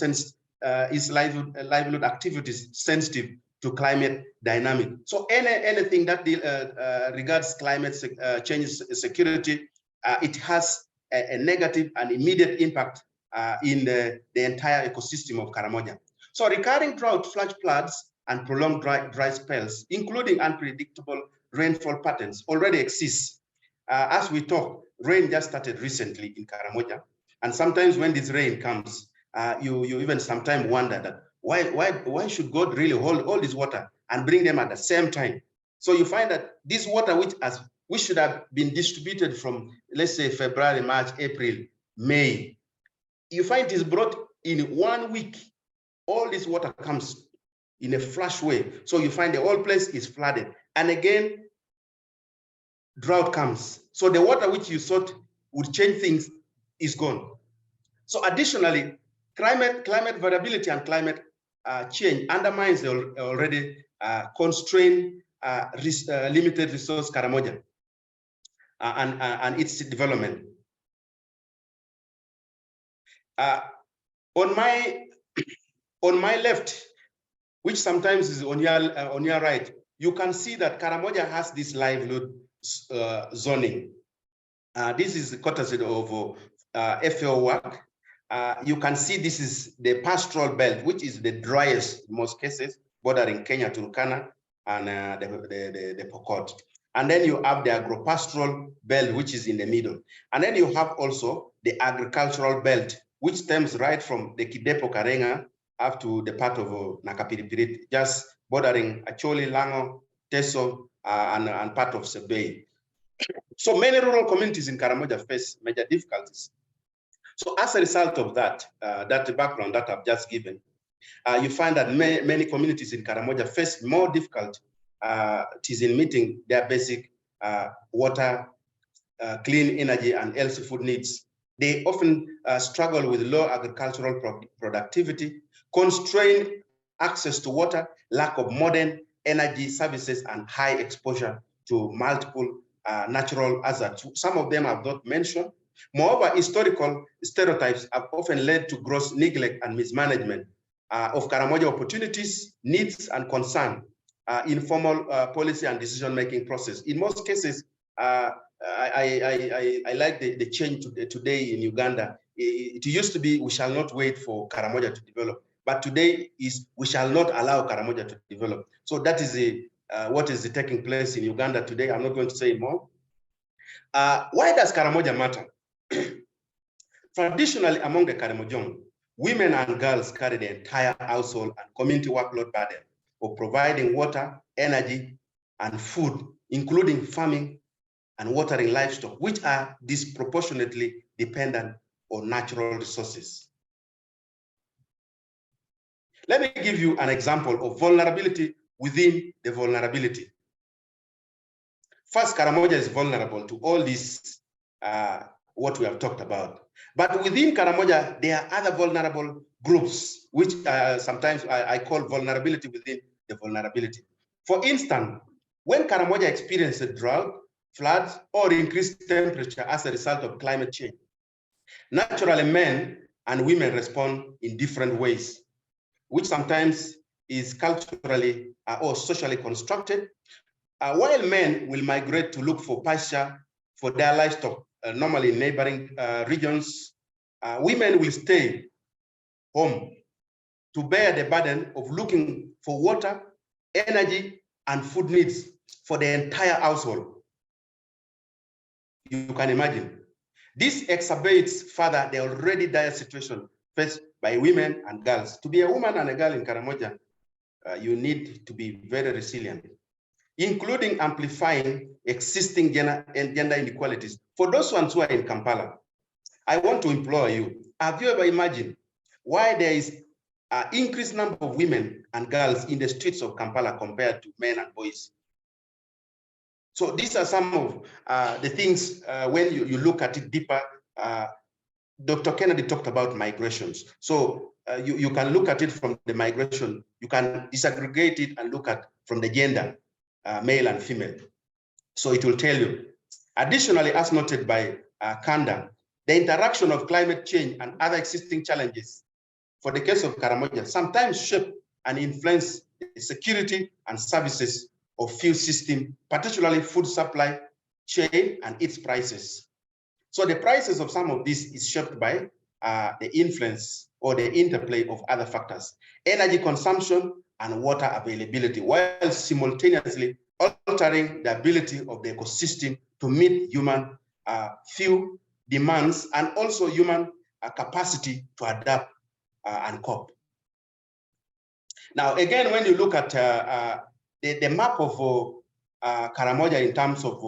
activities sensitive to climate dynamic. So anything that regards climate change security, it has a negative and immediate impact in the entire ecosystem of Karamoja. So recurring drought, flash floods, and prolonged dry spells, including unpredictable rainfall patterns, already exist. As we talk, rain just started recently in Karamoja, and sometimes when this rain comes, you even sometimes wonder that why should God really hold all this water and bring them at the same time? So you find that this water, which should have been distributed from, let's say, February, March, April, May, you find it is brought in 1 week. All this water comes in a flash way. So you find the whole place is flooded. And again, drought comes. So the water which you thought would change things is gone. So additionally, climate variability and climate change undermines the already constrained limited resource Karamoja and its development. On my left, which sometimes is on your right, you can see that Karamoja has this livelihood zoning. This is the courtesy of FAO work. You can see this is the pastoral belt, which is the driest in most cases, bordering Kenya, Turkana, and the Pokot. And then you have the agropastoral belt, which is in the middle. And then you have also the agricultural belt, which stems right from the Kidepo Karenga up to the part of Nakapiripirit, just bordering Acholi, Lango, Teso, and part of Sebei. So many rural communities in Karamoja face major difficulties. So as a result of that, that background that I've just given, you find that many communities in Karamoja face more difficulties in meeting their basic water, clean energy, and healthy food needs. They often struggle with low agricultural productivity, constrained access to water, lack of modern energy services, and high exposure to multiple natural hazards. Some of them I've not mentioned. Moreover, historical stereotypes have often led to gross neglect and mismanagement of Karamoja opportunities, needs, and concern in formal policy and decision-making process. In most cases, I like the change today in Uganda. It used to be, we shall not wait for Karamoja to develop, but today is, we shall not allow Karamoja to develop. So that is what is taking place in Uganda today. I'm not going to say more. Why does Karamoja matter? Traditionally, among the Karamojong, women and girls carry the entire household and community workload burden of providing water, energy, and food, including farming and watering livestock, which are disproportionately dependent on natural resources. Let me give you an example of vulnerability within the vulnerability. First, Karamoja is vulnerable to all this, what we have talked about. But within Karamoja, there are other vulnerable groups, which sometimes I call vulnerability within the vulnerability. For instance, when Karamoja experienced a drought, floods, or increased temperature as a result of climate change, naturally men and women respond in different ways, which sometimes is culturally or socially constructed. While men will migrate to look for pasture for their livestock, normally in neighboring regions, women will stay home to bear the burden of looking for water, energy, and food needs for the entire household. You can imagine. This exacerbates further the already dire situation faced by women and girls. To be a woman and a girl in Karamoja, you need to be very resilient, including amplifying existing gender inequalities. For those ones who are in Kampala, I want to implore you, have you ever imagined why there is an increased number of women and girls in the streets of Kampala compared to men and boys? So these are some of the things when you look at it deeper. Dr. Kennedy talked about migrations. So you can look at it from the migration, you can disaggregate it and look at from the gender, male and female. So it will tell you. Additionally, as noted by Kanda, the interaction of climate change and other existing challenges, for the case of Karamoja, sometimes shape and influence the security and services of fuel system, particularly food supply chain and its prices. So the prices of some of this is shaped by the influence or the interplay of other factors, energy consumption and water availability, while simultaneously altering the ability of the ecosystem to meet human fuel demands and also human capacity to adapt and cope. Now, again, when you look at the map of Karamoja in terms of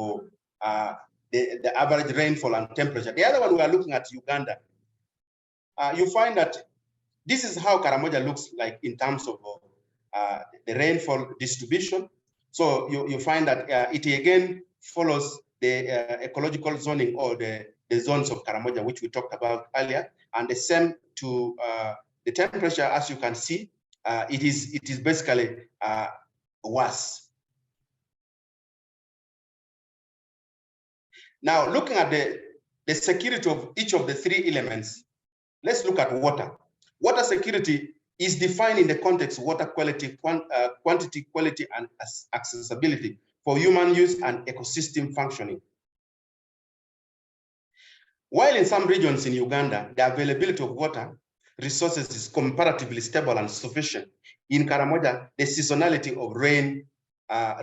the average rainfall and temperature, the other one we are looking at Uganda, you find that this is how Karamoja looks like in terms of the rainfall distribution. So you find that it again follows the ecological zoning or the zones of Karamoja, which we talked about earlier, and the same to the temperature. As you can see, it is basically worse. Now, looking at the security of each of the three elements, let's look at water. Water security is defined in the context of water quality, quantity, quality, and accessibility for human use and ecosystem functioning. While in some regions in Uganda, the availability of water resources is comparatively stable and sufficient, in Karamoja, the seasonality of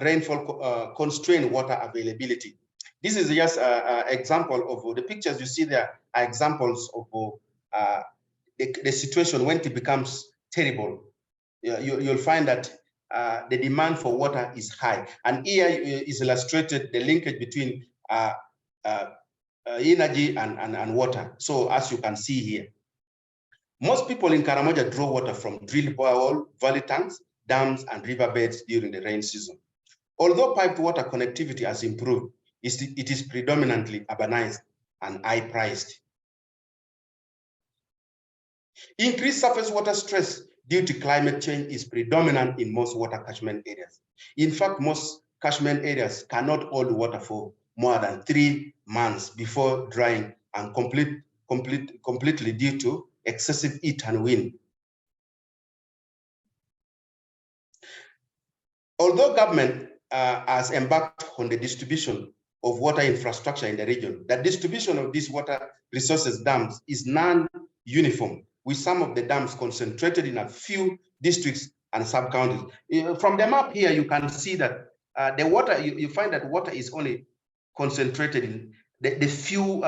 rainfall constrain water availability. This is just an example of the pictures you see there are examples of the situation when it becomes terrible. You'll find that the demand for water is high. And here is illustrated the linkage between energy and water. So as you can see here, most people in Karamoja draw water from drilled borehole, valley tanks, dams, and riverbeds during the rain season. Although piped water connectivity has improved, it is predominantly urbanized and high-priced. Increased surface water stress due to climate change is predominant in most water catchment areas. In fact, most catchment areas cannot hold water for more than 3 months before drying and completely due to excessive heat and wind. Although government has embarked on the distribution of water infrastructure in the region, the distribution of these water resources dams is non-uniform, with some of the dams concentrated in a few districts and sub-counties. From the map here, you can see that the water, you find that water is only concentrated in the few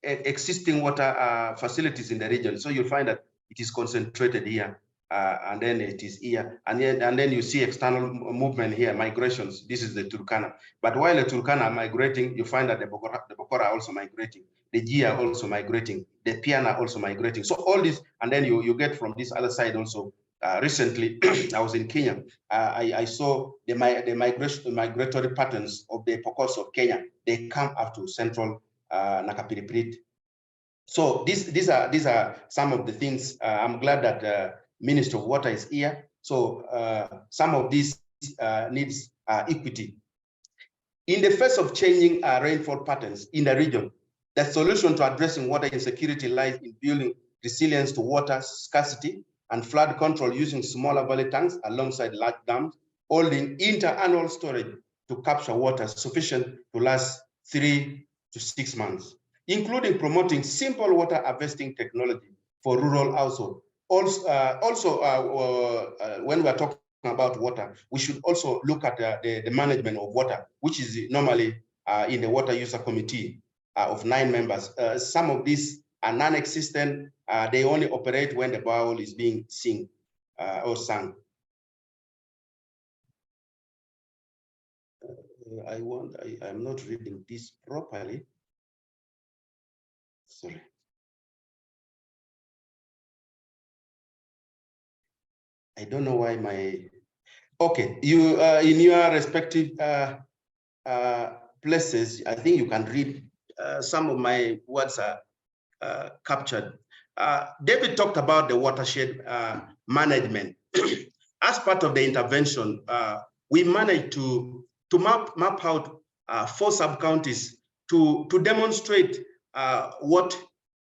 existing water facilities in the region. So you'll find that it is concentrated here, and then it is here, and then you see external movement here, migrations. This is the Turkana. But while the Turkana are migrating, you find that the Bokora are also migrating, the Gia are also migrating, the Piana also migrating. So all this, and then you get from this other side also recently, I was in Kenya. I saw the migratory patterns of the pokos of Kenya. They come up to central Nakapiripiri. So these are some of the things. I'm glad that Minister of Water is here. So some of these needs equity. In the face of changing rainfall patterns in the region, the solution to addressing water insecurity lies in building resilience to water scarcity and flood control using smaller valley tanks alongside large dams, holding inter-annual storage to capture water sufficient to last 3 to 6 months, including promoting simple water harvesting technology for rural households. Also, when we are talking about water, we should also look at the management of water, which is normally in the water user committee of 9 members. Some of these are non-existent. They only operate when the bowl is being sung or sung. I'm not reading this properly. Sorry. I don't know why my, okay, you in your respective places, I think you can read some of my words are captured. David talked about the watershed management. As part of the intervention, we managed to map out 4 sub-counties to demonstrate what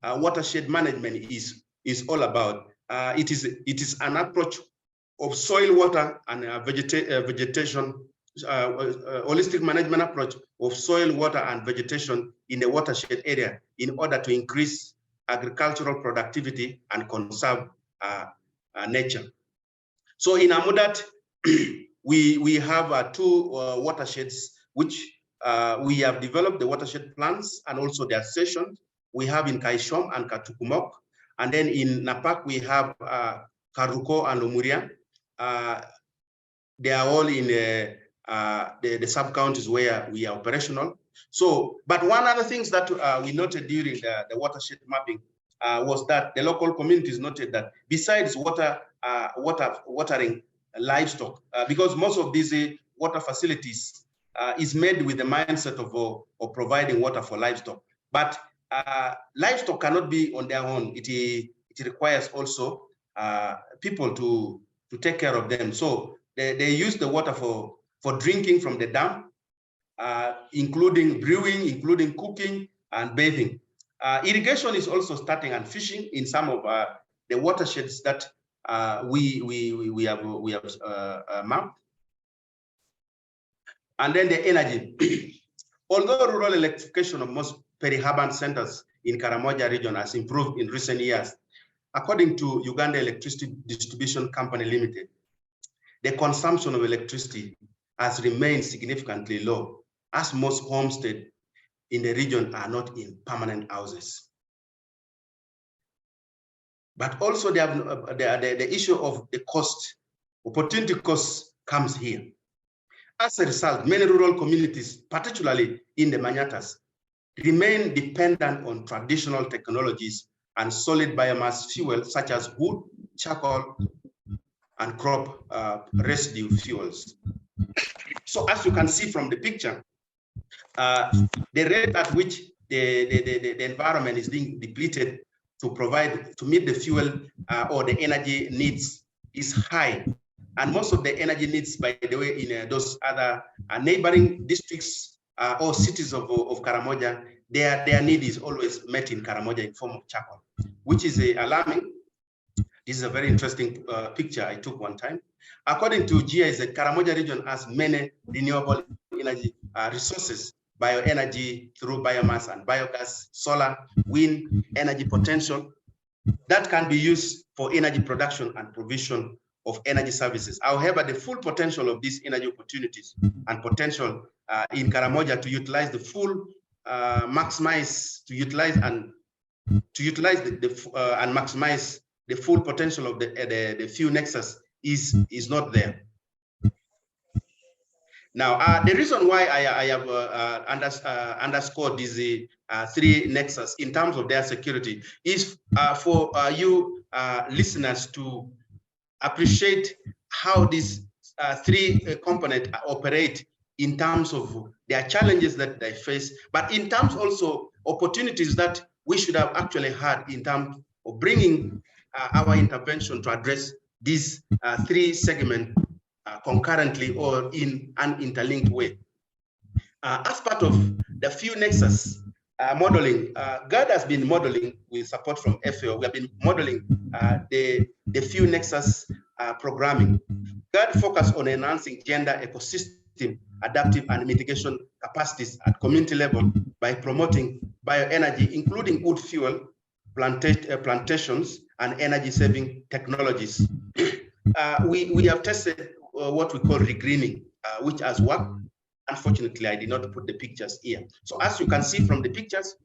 watershed management is all about. It is an approach of soil, water, and vegetation, holistic management approach of soil, water, and vegetation in the watershed area in order to increase agricultural productivity and conserve nature. So in Amudat, we have 2 watersheds which we have developed the watershed plans and also their sessions. We have in Kaishom and Katukumok, and then in Napak we have Karuko and Lumuria. They are all in the sub-counties where we are operational. So, but one other things that we noted during the watershed mapping was that the local communities noted that besides watering livestock, because most of these water facilities is made with the mindset of providing water for livestock. But livestock cannot be on their own. It requires also people to take care of them. So they use the water for drinking from the dam, including brewing, including cooking and bathing. Irrigation is also starting, and fishing in some of the watersheds that we have mapped. And then the energy. Although rural electrification of most peri-urban centers in Karamoja region has improved in recent years, according to Uganda Electricity Distribution Company Limited, the consumption of electricity has remained significantly low, as most homesteads in the region are not in permanent houses. But also the issue of the cost, opportunity cost comes here. As a result, many rural communities, particularly in the Manyatas, remain dependent on traditional technologies and solid biomass fuel such as wood, charcoal, and crop residue fuels. So as you can see from the picture, the rate at which the environment is being depleted to meet the fuel or the energy needs is high. And most of the energy needs, by the way, in those other neighboring districts or cities of Karamoja, their need is always met in Karamoja in form of charcoal, which is alarming. This is a very interesting picture I took one time. According to GIZ, the Karamoja region has many renewable energy resources, bioenergy through biomass and biogas, solar, wind, energy potential that can be used for energy production and provision of energy services. However, the full potential of these energy opportunities and potential in Karamoja to utilize the full, maximize and maximize the full potential of the few nexus is not there. Now, the reason why I have underscored these 3 nexus in terms of their security is for you listeners to appreciate how these three components operate in terms of their challenges that they face, but in terms also opportunities that we should have actually had in terms of bringing our intervention to address these three segments concurrently or in an interlinked way. As part of the few nexus modeling, GAD has been modeling with support from FAO. We have been modeling the few nexus programming. GAD focused on enhancing gender ecosystem adaptive and mitigation capacities at community level by promoting bioenergy, including wood fuel, plantations, and energy-saving technologies. We have tested what we call regreening, which has worked. Unfortunately, I did not put the pictures here. So as you can see from the pictures,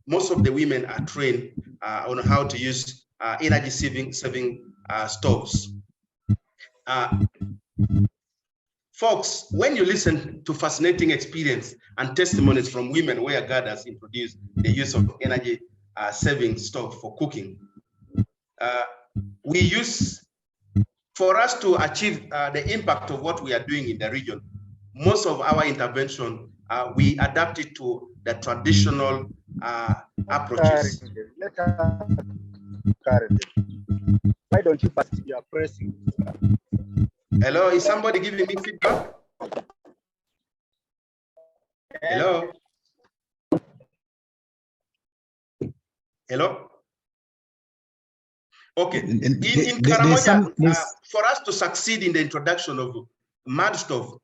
most of the women are trained on how to use energy-saving stoves. Folks, when you listen to fascinating experience and testimonies from women where God has introduced the use of energy-saving stove for cooking, for us to achieve the impact of what we are doing in the region, most of our intervention, we adapt it to the traditional approaches. Why don't you pass? You are pressing. Hello, is somebody giving me feedback? Hello? Hello? Okay, in Karamoja, for us to succeed in the introduction of mud stove,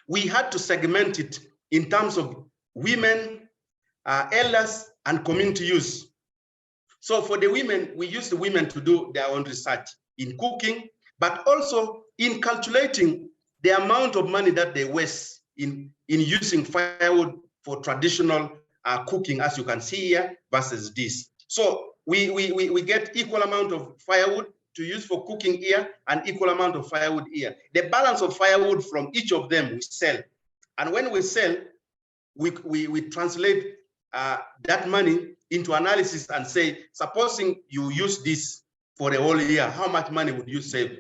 we had to segment it in terms of women, elders, and community use. So for the women, we use the women to do their own research in cooking, but also in calculating the amount of money that they waste in using firewood for traditional cooking, as you can see here, versus this. So we get equal amount of firewood to use for cooking here and equal amount of firewood here. The balance of firewood from each of them we sell. And when we sell, we translate that money into analysis and say, supposing you use this for the whole year, how much money would you save?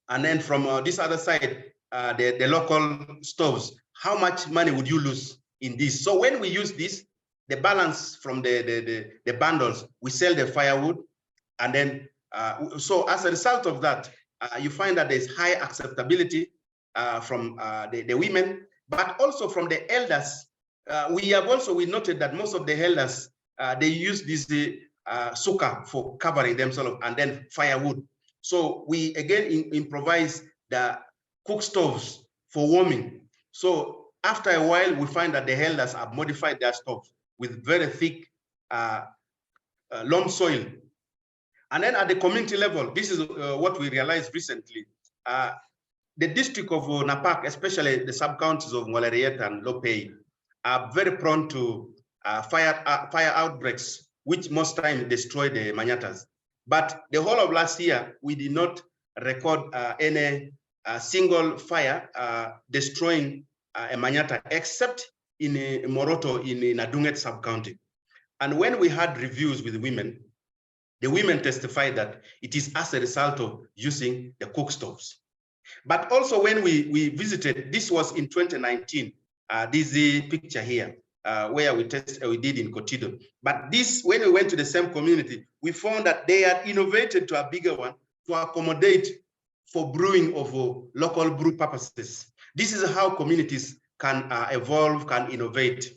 And then from this other side, the local stoves, how much money would you lose in this? So when we use this, the balance from the bundles, we sell the firewood, and then so as a result of that, you find that there's high acceptability from the women, but also from the elders. We noted that most of the elders they use this suka for covering themselves, and then firewood. So we again improvise the cook stoves for warming. So after a while, we find that the elders have modified their stoves with very thick loam soil. And then at the community level, this is what we realized recently. The district of Napak, especially the sub-counties of Ngoleriet and Lopei, are very prone to fire outbreaks, which most times destroy the manyatas. But the whole of last year, we did not record any single fire destroying a manyata, except in Moroto in Nadunget sub-county. And when we had reviews with women, the women testified that it is as a result of using the cook stoves. But also when we visited, this was in 2019, this is the picture here, where we did in Kotido. But this, when we went to the same community, we found that they had innovated to a bigger one to accommodate for brewing of local brew purposes. This is how communities can evolve, can innovate.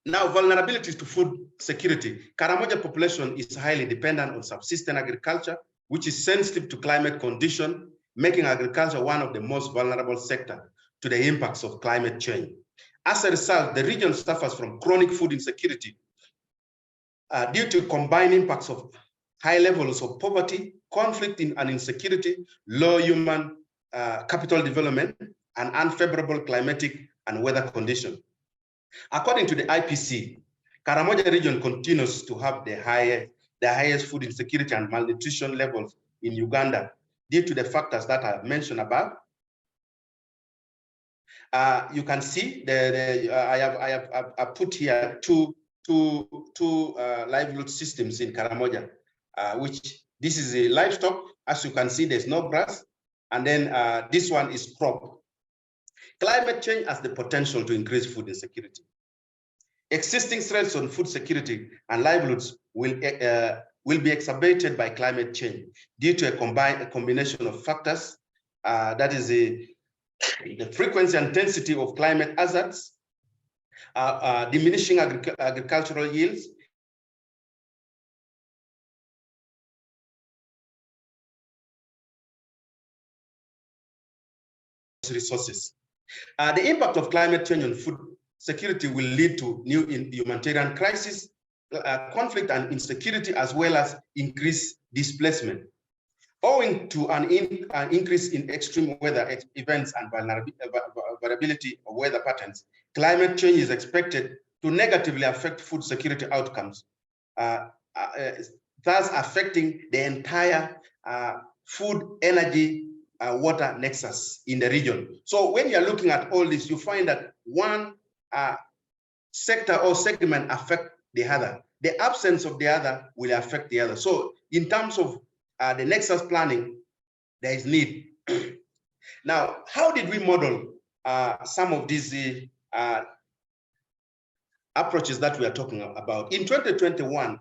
Now, vulnerabilities to food security. Karamoja population is highly dependent on subsistence agriculture, which is sensitive to climate condition, making agriculture one of the most vulnerable sectors to the impacts of climate change. As a result, the region suffers from chronic food insecurity due to combined impacts of high levels of poverty, conflict and insecurity, low human capital development, and unfavorable climatic and weather conditions. According to the IPC, Karamoja region continues to have the highest food insecurity and malnutrition levels in Uganda due to the factors that I mentioned above. You can see I have put here two livelihood systems in Karamoja, which This is a livestock. As you can see, there's no grass. And then this one is crop. Climate change has the potential to increase food insecurity. Existing threats on food security and livelihoods will be exacerbated by climate change due to a combination of factors. That is the frequency and intensity of climate hazards, diminishing agricultural yields, resources. The impact of climate change on food security will lead to new humanitarian crisis, conflict and insecurity, as well as increased displacement. Owing to an increase in extreme weather events and variability of weather patterns, climate change is expected to negatively affect food security outcomes, thus affecting the entire food, energy, water nexus in the region. So when you're looking at all this, you find that one sector or segment affect the other. The absence of the other will affect the other. So in terms of the nexus planning, there is need. Now, how did we model some of these approaches that we are talking about? In 2021,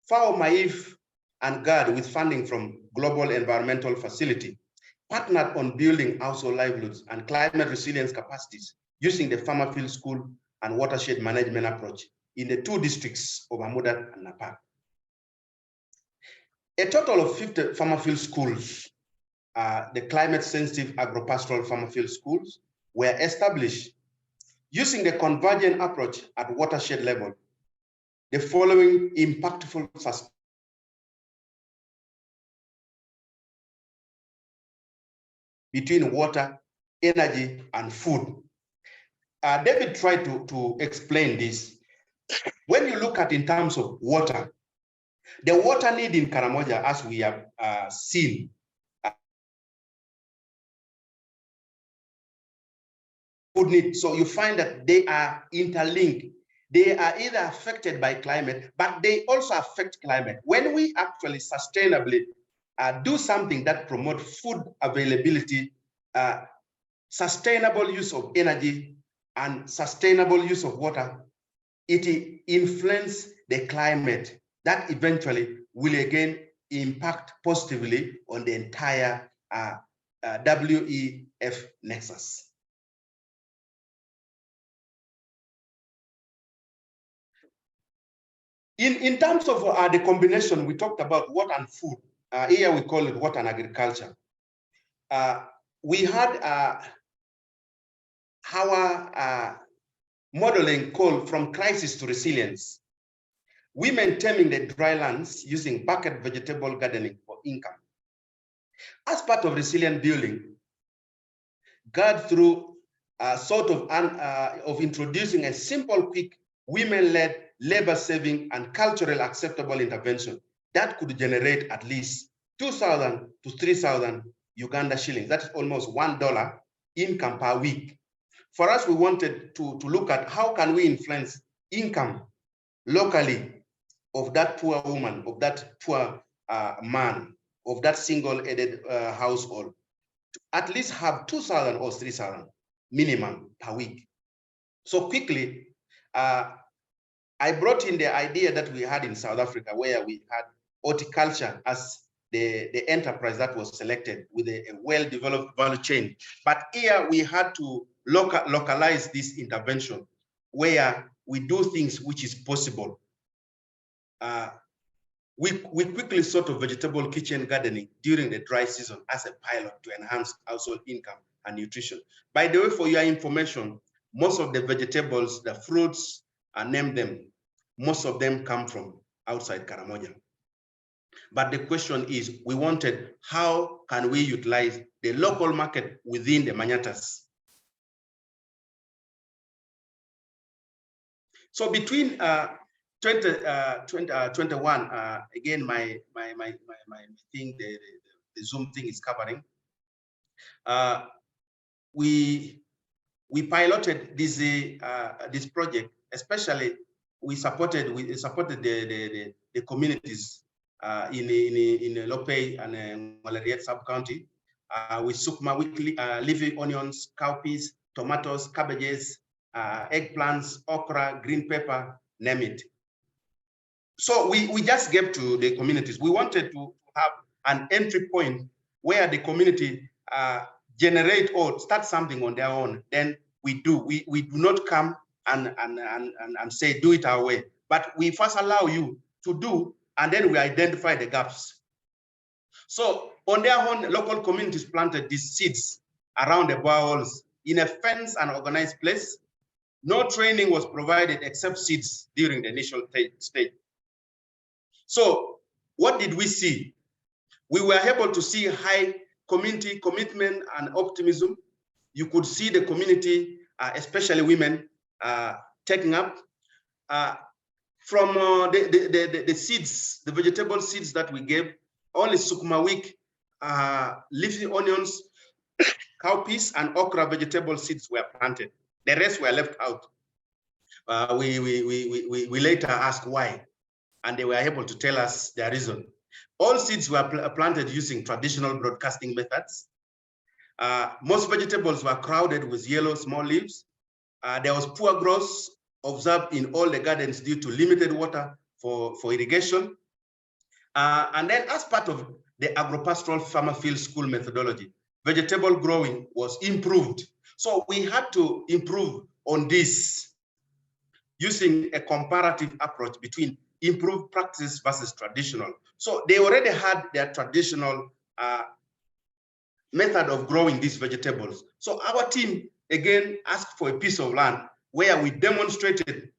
FAO, MAIF, and GAD, with funding from Global Environmental Facility, partnered on building household livelihoods and climate resilience capacities using the farmer field school and watershed management approach in the 2 districts of Amudat and Napar. A total of 50 farmer field schools, the climate sensitive agropastoral farmer field schools, were established using the convergent approach at watershed level. The following impactful between water, energy, and food. David tried to explain this. When you look at in terms of water, the water need in Karamoja, as we have seen, food need. So you find that they are interlinked. They are either affected by climate, but they also affect climate. When we actually sustainably do something that promotes food availability, sustainable use of energy, and sustainable use of water, it influences the climate that eventually will again impact positively on the entire WEF nexus. In terms of the combination, we talked about water and food. Here we call it water and agriculture. We had our modeling called from crisis to resilience. Women taming the dry lands using bucket vegetable gardening for income. As part of resilient building, GAD through sort of introducing a simple, quick, women-led, labor-saving, and culturally acceptable intervention that could generate at least 2,000 to 3,000 Uganda shillings. That is almost $1 income per week. For us, we wanted to look at how can we influence income locally of that poor woman, of that poor man, of that single-headed household, to at least have 2,000 or 3,000 minimum per week. So quickly, I brought in the idea that we had in South Africa, where we had horticulture as the enterprise that was selected with a well-developed value chain. But here we had to localize this intervention where we do things which is possible. We quickly sort of vegetable kitchen gardening during the dry season as a pilot to enhance household income and nutrition. By the way, for your information, most of the vegetables, the fruits, name them, most of them come from outside Karamoja. But the question is, we wanted, how can we utilize the local market within the Manyatas? So between 2021, again, my thing, the Zoom thing is covering. We piloted this project, especially we supported the communities in Lope and Malariet sub-county. With Sukuma weekly, leafy onions, cowpeas, tomatoes, cabbages, eggplants, okra, green pepper, name it. So we just gave to the communities. We wanted to have an entry point where the community generate or start something on their own. Then we do. We do not come and say do it our way, but we first allow you to do, and then we identify the gaps. So on their own, local communities planted these seeds around the boreholes in a fenced and organized place. No training was provided except seeds during the initial stage. So what did we see? We were able to see high community commitment and optimism. You could see the community, especially women, taking up. From the seeds, the vegetable seeds that we gave, only Sukuma wiki, leafy onions, cowpeas, and okra vegetable seeds were planted. The rest were left out. We later asked why, and they were able to tell us their reason. All seeds were planted using traditional broadcasting methods. Most vegetables were crowded with yellow small leaves. There was poor growth observed in all the gardens due to limited water for irrigation. And then as part of the agropastoral farmer field school methodology, vegetable growing was improved. So we had to improve on this using a comparative approach between improved practice versus traditional. So they already had their traditional method of growing these vegetables. So our team again asked for a piece of land where we demonstrated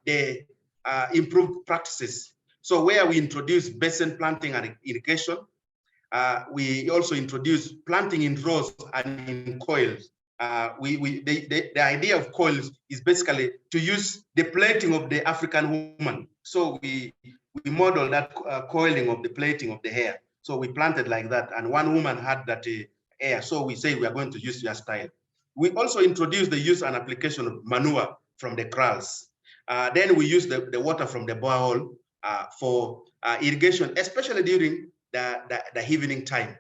the improved practices. So where we introduced basin planting and irrigation, we also introduced planting in rows and in coils. The idea of coils is basically to use the plaiting of the African woman. So we modeled that coiling of the plaiting of the hair. So we planted like that, and one woman had that hair. So we say we are going to use your style. We also introduced the use and application of manure from the kraals. Then we use the water from the borehole for irrigation, especially during the evening time.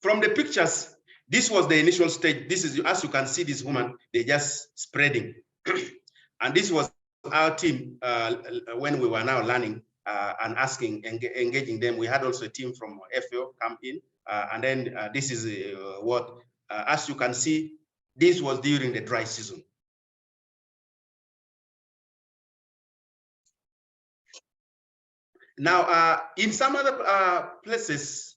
From the pictures, this was the initial stage. This is, as you can see, this woman, they're just spreading. And this was our team when we were now learning and asking, engaging them. We had also a team from FAO come in. And then this is what, as you can see, this was during the dry season. Now, in some other places,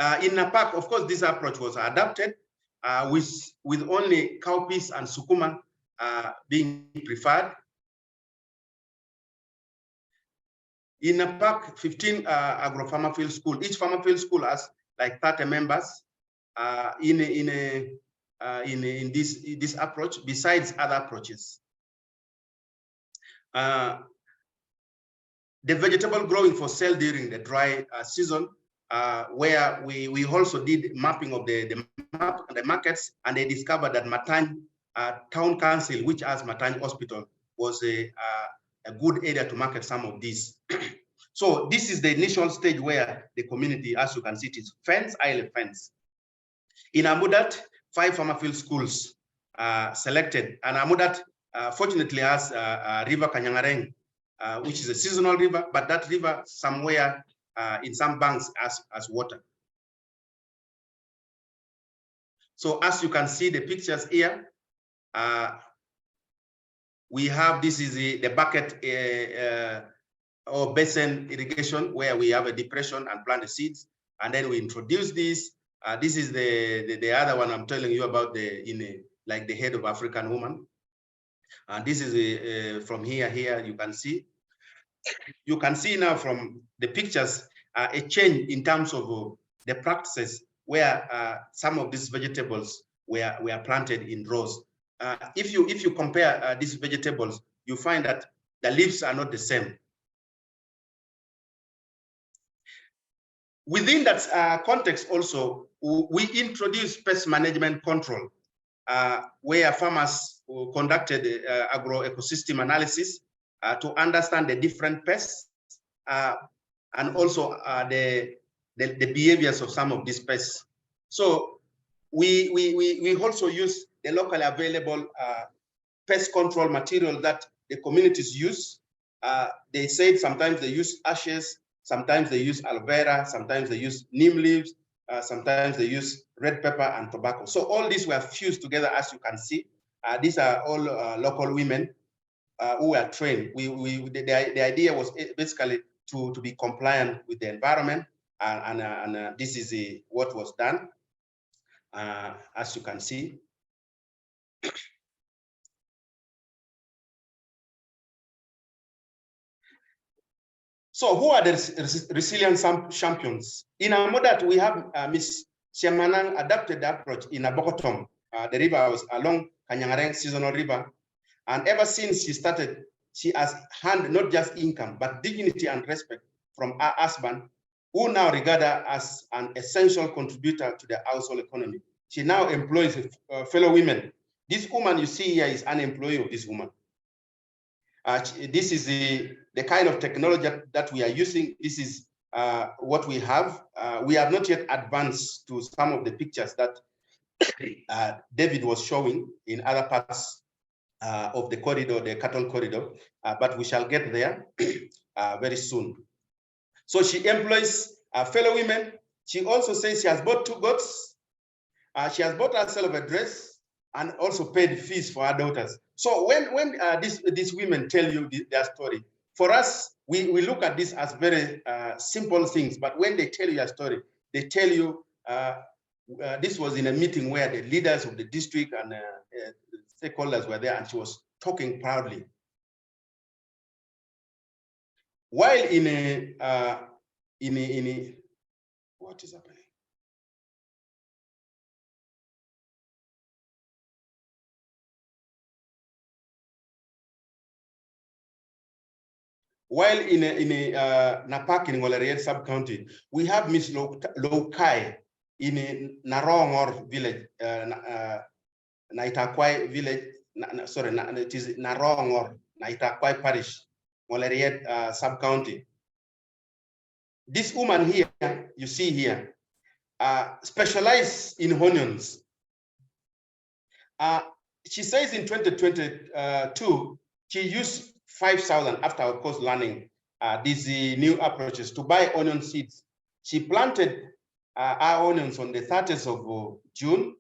in Napak, of course, this approach was adapted with only cowpeas and sukuma being preferred. In Napak, 15 agro-farmer field school. Each farmer field school has like 30 members in this approach, besides other approaches. The vegetable growing for sale during the dry season, where we also did mapping of the markets, and they discovered that Matany Town Council, which has Matany Hospital, was a good area to market some of these. So this is the initial stage where the community, as you can see, it is fence, island fence. In Amudat, 5 farmer field schools selected, and Amudat fortunately has River Kanyangareng, which is a seasonal river, but that river somewhere in some banks as water. So as you can see the pictures here, we have, this is the bucket or basin irrigation, where we have a depression and plant the seeds, and then we introduce this. This is the other one I'm telling you about, like the head of African woman. And this is from here you can see. You can see now from the pictures a change in terms of the practices where some of these vegetables were planted in rows. If you compare these vegetables, you find that the leaves are not the same. Within that context also, we introduced pest management control, where farmers conducted agroecosystem analysis to understand the different pests and also the behaviors of some of these pests. So we also use the locally available pest control material that the communities use. They said sometimes they use ashes, sometimes they use aloe vera, sometimes they use neem leaves, sometimes they use red pepper and tobacco. So all these were fused together, as you can see. These are all local women who were trained. The idea was basically to be compliant with the environment, and this is what was done, as you can see. So who are the resilient champions? In Amodat, we have Ms. Siamanang adapted the approach in Abokotom. The river was along Kanyangareng seasonal river. And ever since she started, she has earned not just income, but dignity and respect from her husband, who now regard her as an essential contributor to the household economy. She now employs fellow women. This woman you see here is an employee of this woman. This is the kind of technology that we are using. This is what we have. We have not yet advanced to some of the pictures that David was showing in other parts of the corridor, the cattle corridor, but we shall get there very soon. So she employs fellow women. She also says she has bought 2 goats. She has bought herself a dress and also paid fees for her daughters. So when these women tell you their story, for us, we look at this as very simple things, but when they tell you a story, they tell you, this was in a meeting where the leaders of the district and stakeholders were there, and she was talking proudly. While in a what is happening? While in Napak in Ngoleriet sub-county, we have Miss Lokai in Narongor village, Naitakwai village, sorry, it is Narongor, Naitakwai parish, Ngoleriet sub-county. This woman here, you see here, specialized in onions. She says in 2022, she used 5,000 after, of course, learning these new approaches to buy onion seeds. She planted our onions on the 30th of June,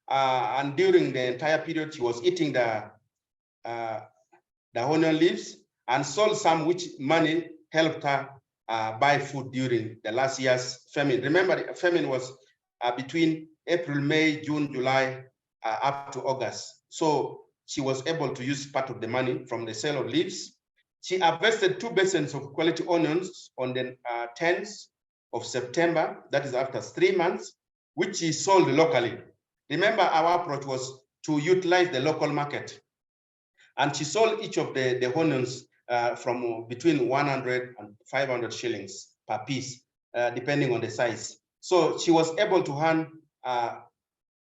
and during the entire period, she was eating the onion leaves and sold some, which money helped her buy food during the last year's famine. Remember, the famine was between April, May, June, July, up to August. So she was able to use part of the money from the sale of leaves. She harvested 2 basins of quality onions on the 10th of September, that is after 3 months, which she sold locally. Remember, our approach was to utilize the local market. And she sold each of the onions from between 100 and 500 shillings per piece, depending on the size. So she was able to earn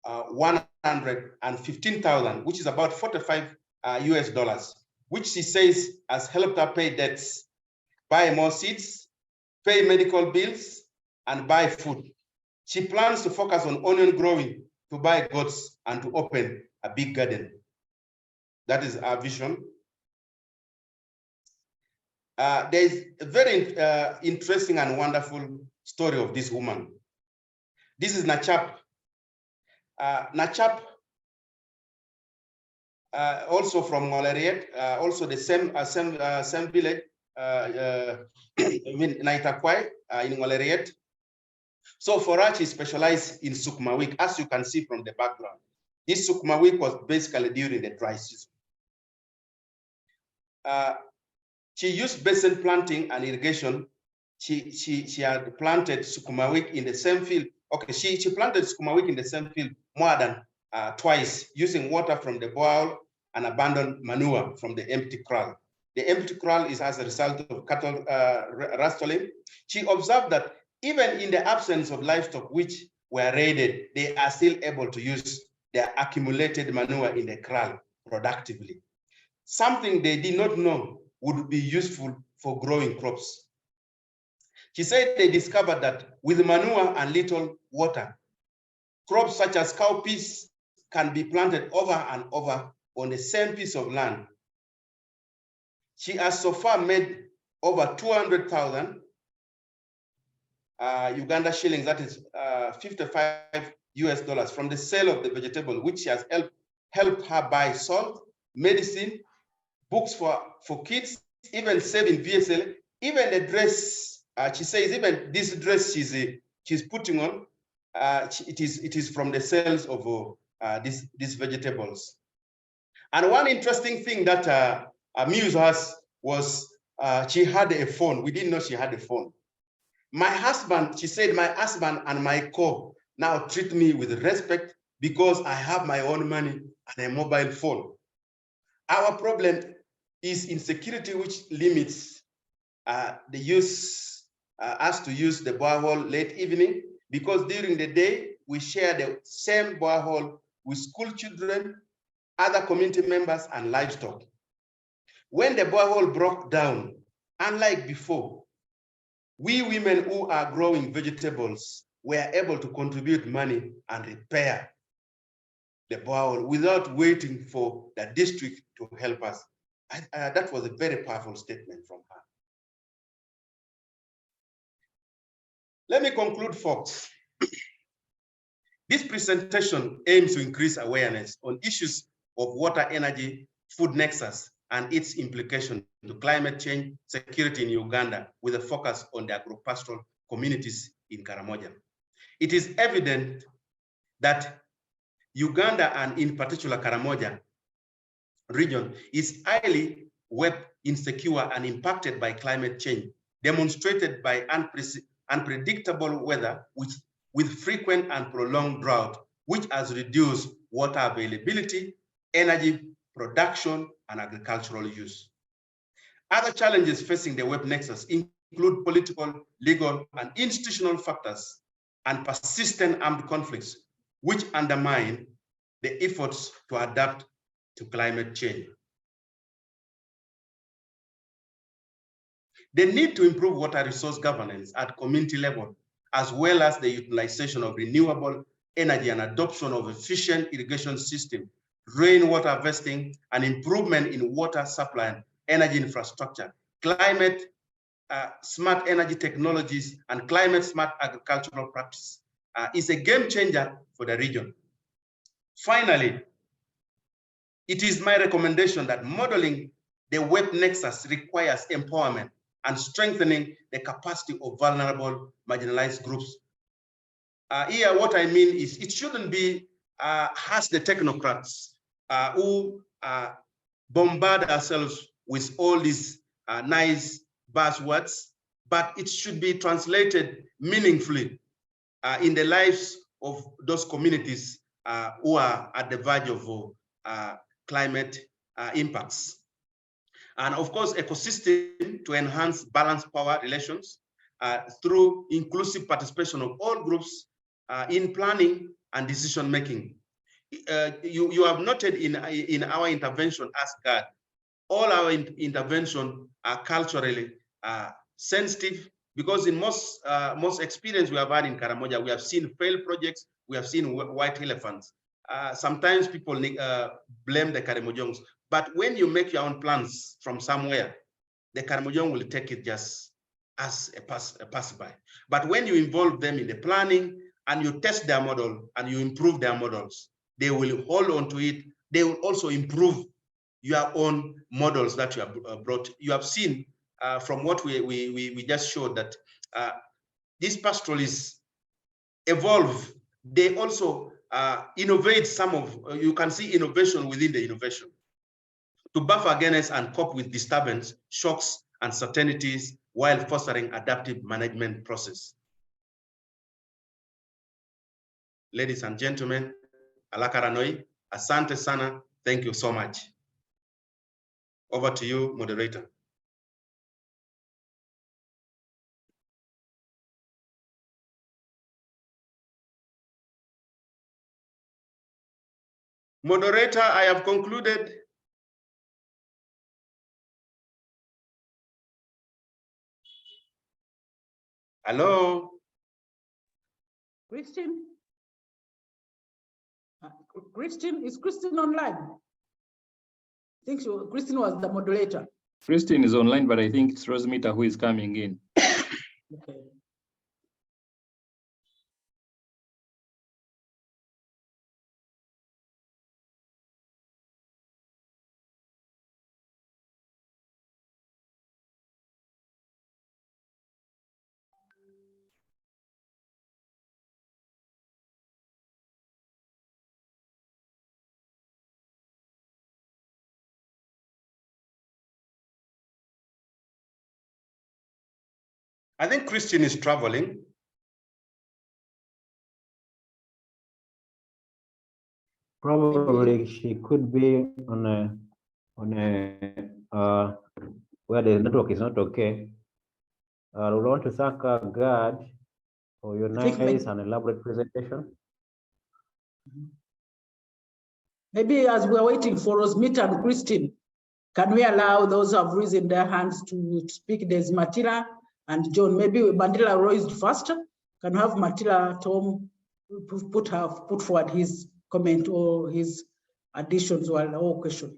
115,000, which is about 45 US dollars, which she says has helped her pay debts, buy more seeds, pay medical bills, and buy food. She plans to focus on onion growing, to buy goats, and to open a big garden. That is our vision. There is a very interesting and wonderful story of this woman. This is Nachap. Nachap, also from Ngoleriet, also the same village, Naitakwai in Ngoleriet. So for her, she specialized in Sukuma week, as you can see from the background. This Sukuma week was basically during the dry season. She used basin planting and irrigation. She had planted Sukuma week in the same field. Okay, she planted Sukuma week in the same field more than twice, using water from the bowl and abandoned manure from the empty kraal. The empty kraal is as a result of cattle rustling. She observed that even in the absence of livestock which were raided, they are still able to use their accumulated manure in the kraal productively. Something they did not know would be useful for growing crops. She said they discovered that with manure and little water, crops such as cowpeas can be planted over and over on the same piece of land. She has so far made over 200,000 Uganda shillings, that is $55 US, from the sale of the vegetable, which has helped her buy salt, medicine, books for kids, even saving VSL, even the dress. She says even this dress she's putting on, it is from the sales of these vegetables. And one interesting thing that amused us was she had a phone. We didn't know she had a phone. My husband, she said, my husband and my co now treat me with respect because I have my own money and a mobile phone. Our problem is insecurity, which limits the use, us to use the borehole late evening, because during the day, we share the same borehole with school children, other community members, and livestock. When the borehole broke down, unlike before, we women who are growing vegetables were able to contribute money and repair the borehole without waiting for the district to help us. That was a very powerful statement from her. Let me conclude, folks. This presentation aims to increase awareness on issues of water, energy, food nexus, and its implication to climate change security in Uganda, with a focus on the agro-pastoral communities in Karamoja. It is evident that Uganda, and in particular Karamoja region, is highly wet, insecure, and impacted by climate change, demonstrated by unpredictable weather with frequent and prolonged drought, which has reduced water availability, energy production, and agricultural use. Other challenges facing the web nexus include political, legal, and institutional factors, and persistent armed conflicts, which undermine the efforts to adapt to climate change. The need to improve water resource governance at community level, as well as the utilization of renewable energy and adoption of efficient irrigation system, rainwater harvesting, and improvement in water supply and energy infrastructure, climate smart energy technologies, and climate smart agricultural practice is a game changer for the region. Finally, it is my recommendation that modeling the web nexus requires empowerment and strengthening the capacity of vulnerable, marginalized groups. Here, what I mean is it shouldn't be as the technocrats who bombard ourselves with all these nice buzzwords, but it should be translated meaningfully in the lives of those communities who are at the verge of climate impacts. And of course, ecosystem to enhance balanced power relations through inclusive participation of all groups in planning and decision making. You have noted in our intervention as GAD, all our intervention are culturally sensitive, because in most experience we have had in Karamoja, we have seen failed projects, we have seen white elephants. Sometimes people blame the Karamojons, but when you make your own plans from somewhere, the Karamojong will take it just as a passerby. But when you involve them in the planning and you test their model and you improve their models, they will hold on to it. They will also improve your own models that you have brought. You have seen from what we just showed that these pastoralists evolve. They also innovate some of, you can see innovation within the innovation to buffer against and cope with disturbance, shocks, and uncertainties while fostering adaptive management process. Ladies and gentlemen, Alakaranoi, asante sana, thank you so much. Over to you, moderator. Moderator, I have concluded. Hello? Christine? Christine, is Christine online? I think Christine was the moderator. Christine is online, but I think it's Rosmita who is coming in. Okay. I think Christine is traveling. Probably she could be on a where the network is not okay. We want to thank God for your nice and elaborate presentation. Maybe as we're waiting for Rosmita and Christine, can we allow those who have raised their hands to speak? There's Matila and John. Maybe Mandela raised first. Can we have Matila, Tom, put forward his comment or his additions or question?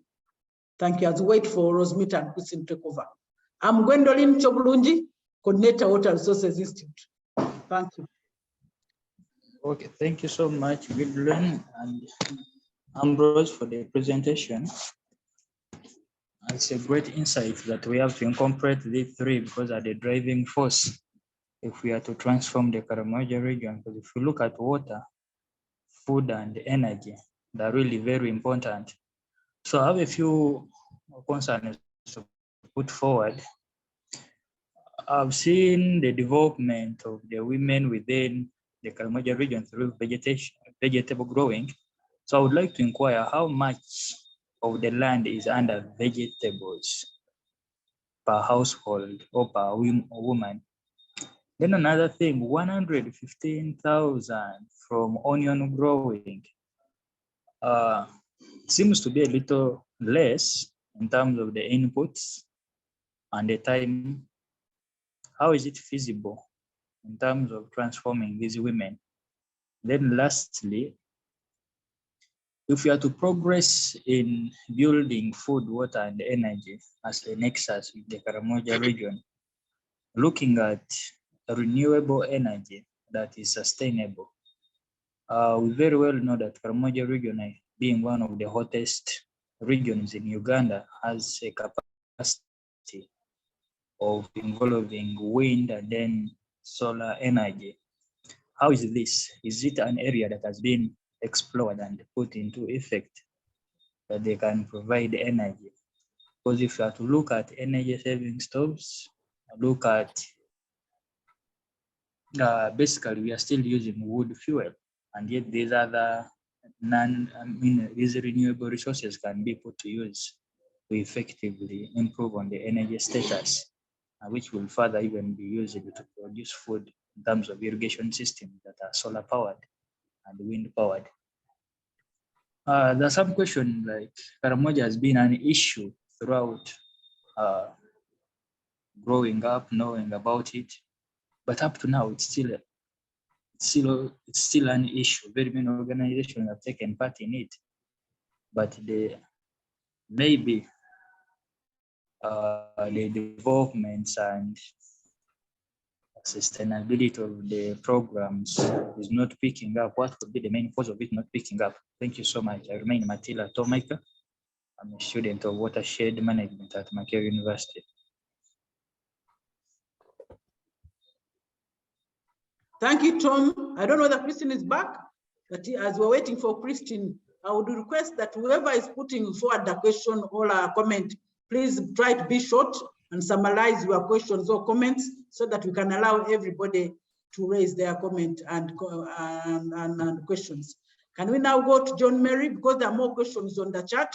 Thank you. As we wait for Rosmita and Christine to take over. I'm Gwendolyn Chobulungi, Coordinator Water Resources Institute. Thank you. Okay, thank you so much, Gwendolyn and Ambrose, for the presentation. It's a great insight that we have to incorporate these three because are the driving force if we are to transform the Karamoja region. Because if you look at water, food, and energy, they're really very important. So I have a few concerns to put forward. I've seen the development of the women within the Karamoja region through vegetable growing. So I would like to inquire how much of the land is under vegetables per household or per woman. Then another thing, 115,000 from onion growing seems to be a little less in terms of the inputs and the time. How is it feasible in terms of transforming these women? Then lastly, if we are to progress in building food, water, and energy as a nexus with the Karamoja region, looking at renewable energy that is sustainable, we very well know that Karamoja region, being one of the hottest regions in Uganda, has a capacity of involving wind and then solar energy. How is this? Is it an area that has been explored and put into effect that they can provide energy? Because if you are to look at energy saving stoves, look at basically we are still using wood fuel, and yet these other these renewable resources can be put to use to effectively improve on the energy status, which will further even be used to produce food in terms of irrigation systems that are solar powered and wind powered. There's some question like Karamoja has been an issue throughout growing up, knowing about it, but up to now it's still an issue. Very many organizations have taken part in it, but maybe the developments and sustainability of the programs is not picking up. What could be the main cause of it not picking up? Thank you so much. I remain Matila Tomaika. I'm a student of watershed management at Makerere University. Thank you, Tom. I don't know that Christine is back, but as we're waiting for Christine, I would request that whoever is putting forward the question or a comment, please try to be short and summarize your questions or comments so that we can allow everybody to raise their comment and questions. Can we now go to John Mary, because there are more questions on the chat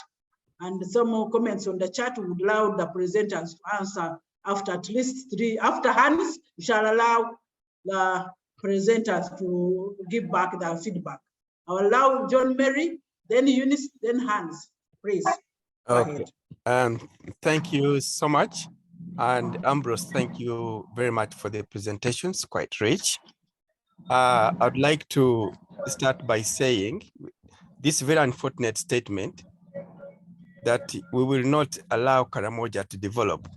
and some more comments on the chat. We would allow the presenters to answer after at least three. After Hans, we shall allow the presenters to give back their feedback. I'll allow John Mary, then Eunice, then Hans, please. Okay, thank you so much. And Ambrose, thank you very much for the presentations, quite rich. I'd like to start by saying this very unfortunate statement that we will not allow Karamoja to develop.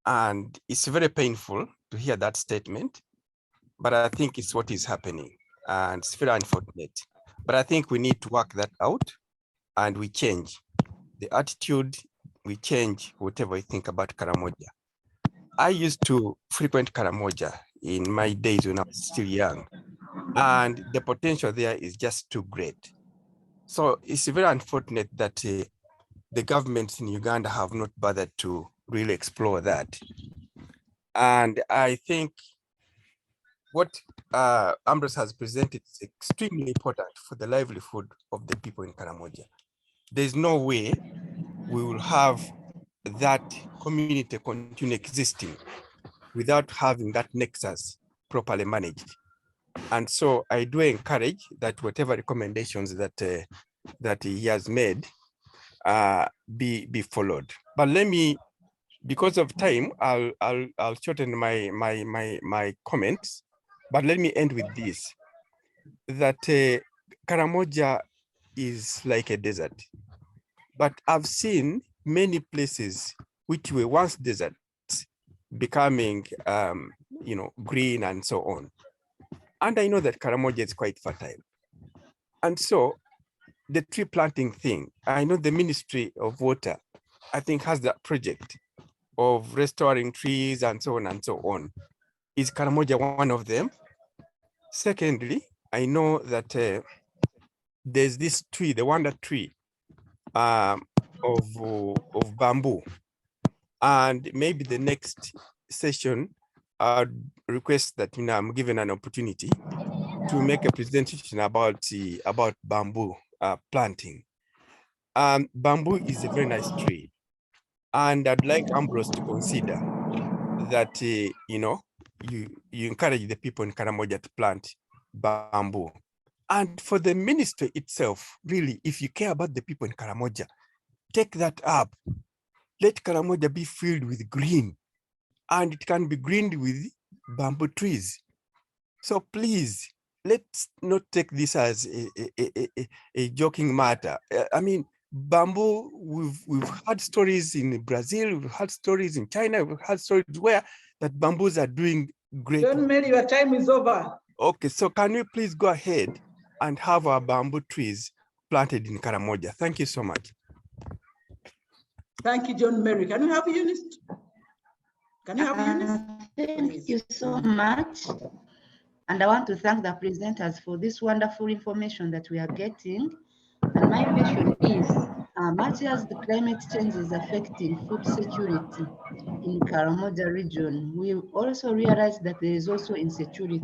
And it's very painful to hear that statement, but I think it's what is happening, and it's very unfortunate. But I think we need to work that out, and we change the attitude, we change whatever we think about Karamoja. I used to frequent Karamoja in my days when I was still young, and the potential there is just too great. So it's very unfortunate that the governments in Uganda have not bothered to really explore that. And I think what Ambrose has presented is extremely important for the livelihood of the people in Karamoja. There's no way we will have that community continue existing without having that nexus properly managed. And so I do encourage that whatever recommendations that that he has made be followed. But let me, because of time, I'll shorten my comments. But let me end with this: that Karamoja is like a desert, but I've seen many places which were once deserts becoming, green and so on. And I know that Karamoja is quite fertile. And so the tree planting thing, I know the Ministry of Water, I think, has that project of restoring trees and so on and so on. Is Karamoja one of them? Secondly, I know that there's this tree, the wonder tree of bamboo. And maybe the next session, I'd request that I'm given an opportunity to make a presentation about bamboo planting. Bamboo is a very nice tree, and I'd like Ambrose to consider that you encourage the people in Karamoja to plant bamboo. And for the ministry itself, really, if you care about the people in Karamoja, take that up. Let Karamoja be filled with green, and it can be greened with bamboo trees. So please, let's not take this as a joking matter. I mean, bamboo, we've had stories in Brazil, we've had stories in China, we've had stories where that bamboos are doing great. John Mary, your time is over. Okay, so can we please go ahead and have our bamboo trees planted in Karamoja? Thank you so much. Thank you, John Mary. Can we have Eunice? Can you have Eunice? Thank you so much. And I want to thank the presenters for this wonderful information that we are getting. And my question is, much as the climate change is affecting food security in Karamoja region, we also realize that there is also insecurity.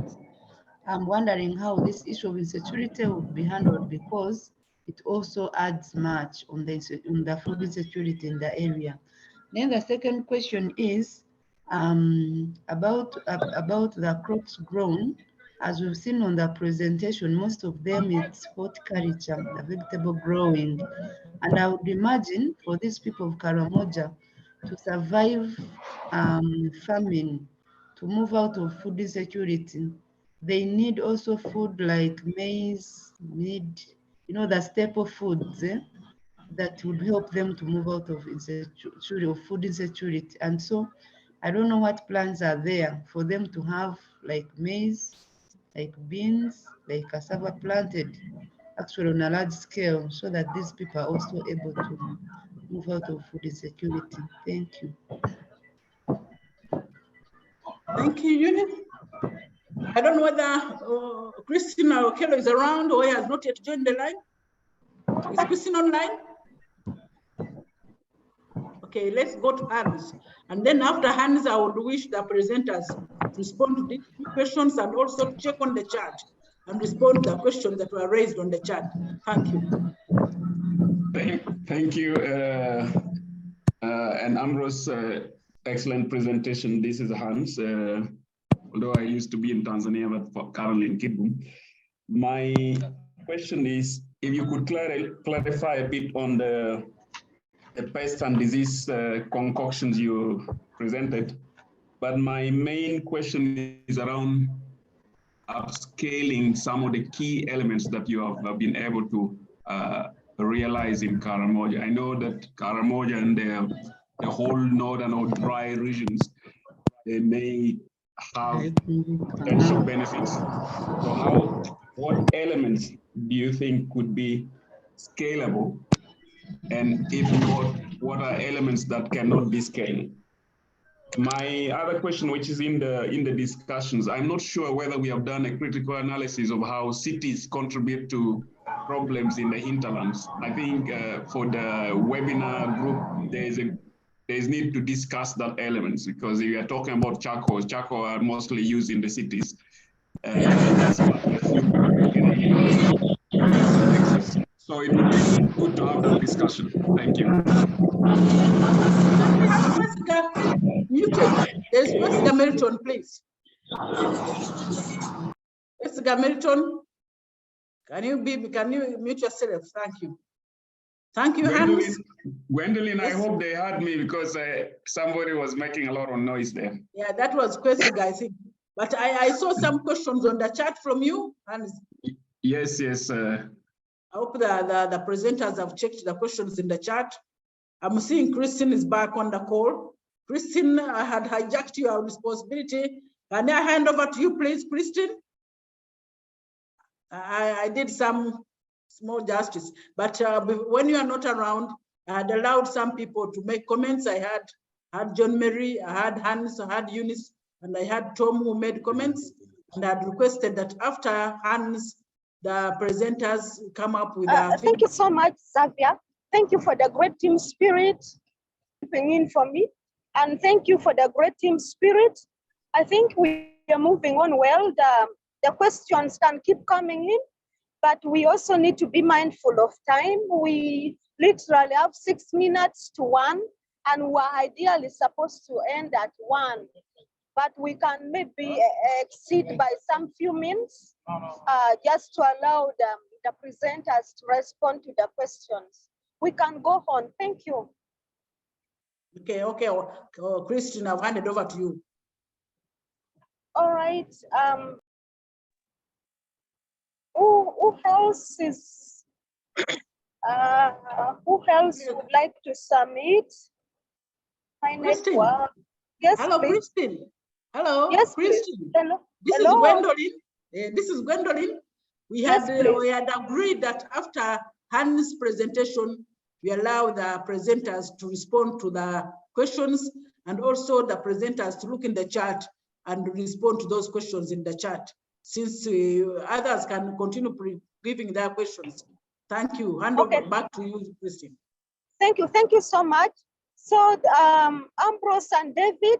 I'm wondering how this issue of insecurity will be handled, because it also adds much on the food insecurity in the area. Then the second question is about the crops grown. As we've seen on the presentation, most of them is horticulture, the vegetable growing. And I would imagine for these people of Karamoja to survive famine, to move out of food insecurity, they need also food like maize, meat, the staple foods that would help them to move out of food insecurity. And so I don't know what plans are there for them to have like maize, like beans, like cassava planted actually on a large scale, so that these people are also able to move out of food insecurity. Thank you. Thank you, Eunice. I don't know whether Christina Okello is around or he has not yet joined the line. Is Christina online? Okay, let's go to Hans. And then after Hans, I would wish the presenters to respond to these questions and also check on the chat and respond to the questions that were raised on the chat. Thank you. Thank you. And Ambrose, excellent presentation. This is Hans. Although I used to be in Tanzania, but currently in Kibu. My question is, if you could clarify a bit on the pest and disease concoctions you presented, but my main question is around upscaling some of the key elements that you have been able to realize in Karamoja. I know that Karamoja and the whole northern or dry regions, they may have potential benefits. So what elements do you think could be scalable? And if not, what are elements that cannot be scaled? My other question, which is in the discussions, I'm not sure whether we have done a critical analysis of how cities contribute to problems in the hinterlands. I think for the webinar group, there's need to discuss that elements, because if you are talking about charcoal are mostly used in the cities. That's a few so it would be good to have that discussion. Thank you. Muted. There's Jessica Milton, please. Jessica Milton, can you mute yourself? Thank you. Thank you, Hans. Gwendolyn, yes. I hope they heard me, because somebody was making a lot of noise there. Yeah, that was Kwesiga, I think. But I saw some questions on the chat from you, Hans. Yes. I hope the presenters have checked the questions in the chat. I'm seeing Christine is back on the call. Christine, I had hijacked your responsibility. Can I hand over to you, please, Christine? I did some small justice, but when you are not around, I had allowed some people to make comments. I had John Mary, I had Hans, I had Eunice, and I had Tom who made comments. And I had requested that after Hans, the presenters come up with thank you so much, Xavier. Thank you for the great team spirit keeping in for me. And thank you for the great team spirit. I think we are moving on well. The questions can keep coming in, but we also need to be mindful of time. We literally have 6 minutes to 1, and we're ideally supposed to end at 1. But we can maybe exceed by some few minutes just to allow the presenters to respond to the questions. We can go on. Thank you. Okay. Christine, I've handed over to you. All right. Who else is? Who else would like to submit? My Christine. network. Yes. Hello, please. Christine. Hello. Yes, Christine. Hello. This is Gwendolyn. This is Gwendolyn. We had agreed that after Hans' presentation, we allow the presenters to respond to the questions, and also the presenters to look in the chat and respond to those questions in the chat, since others can continue giving their questions. Thank you. Hand over back to you, Christine. Thank you so much. So Ambrose and David,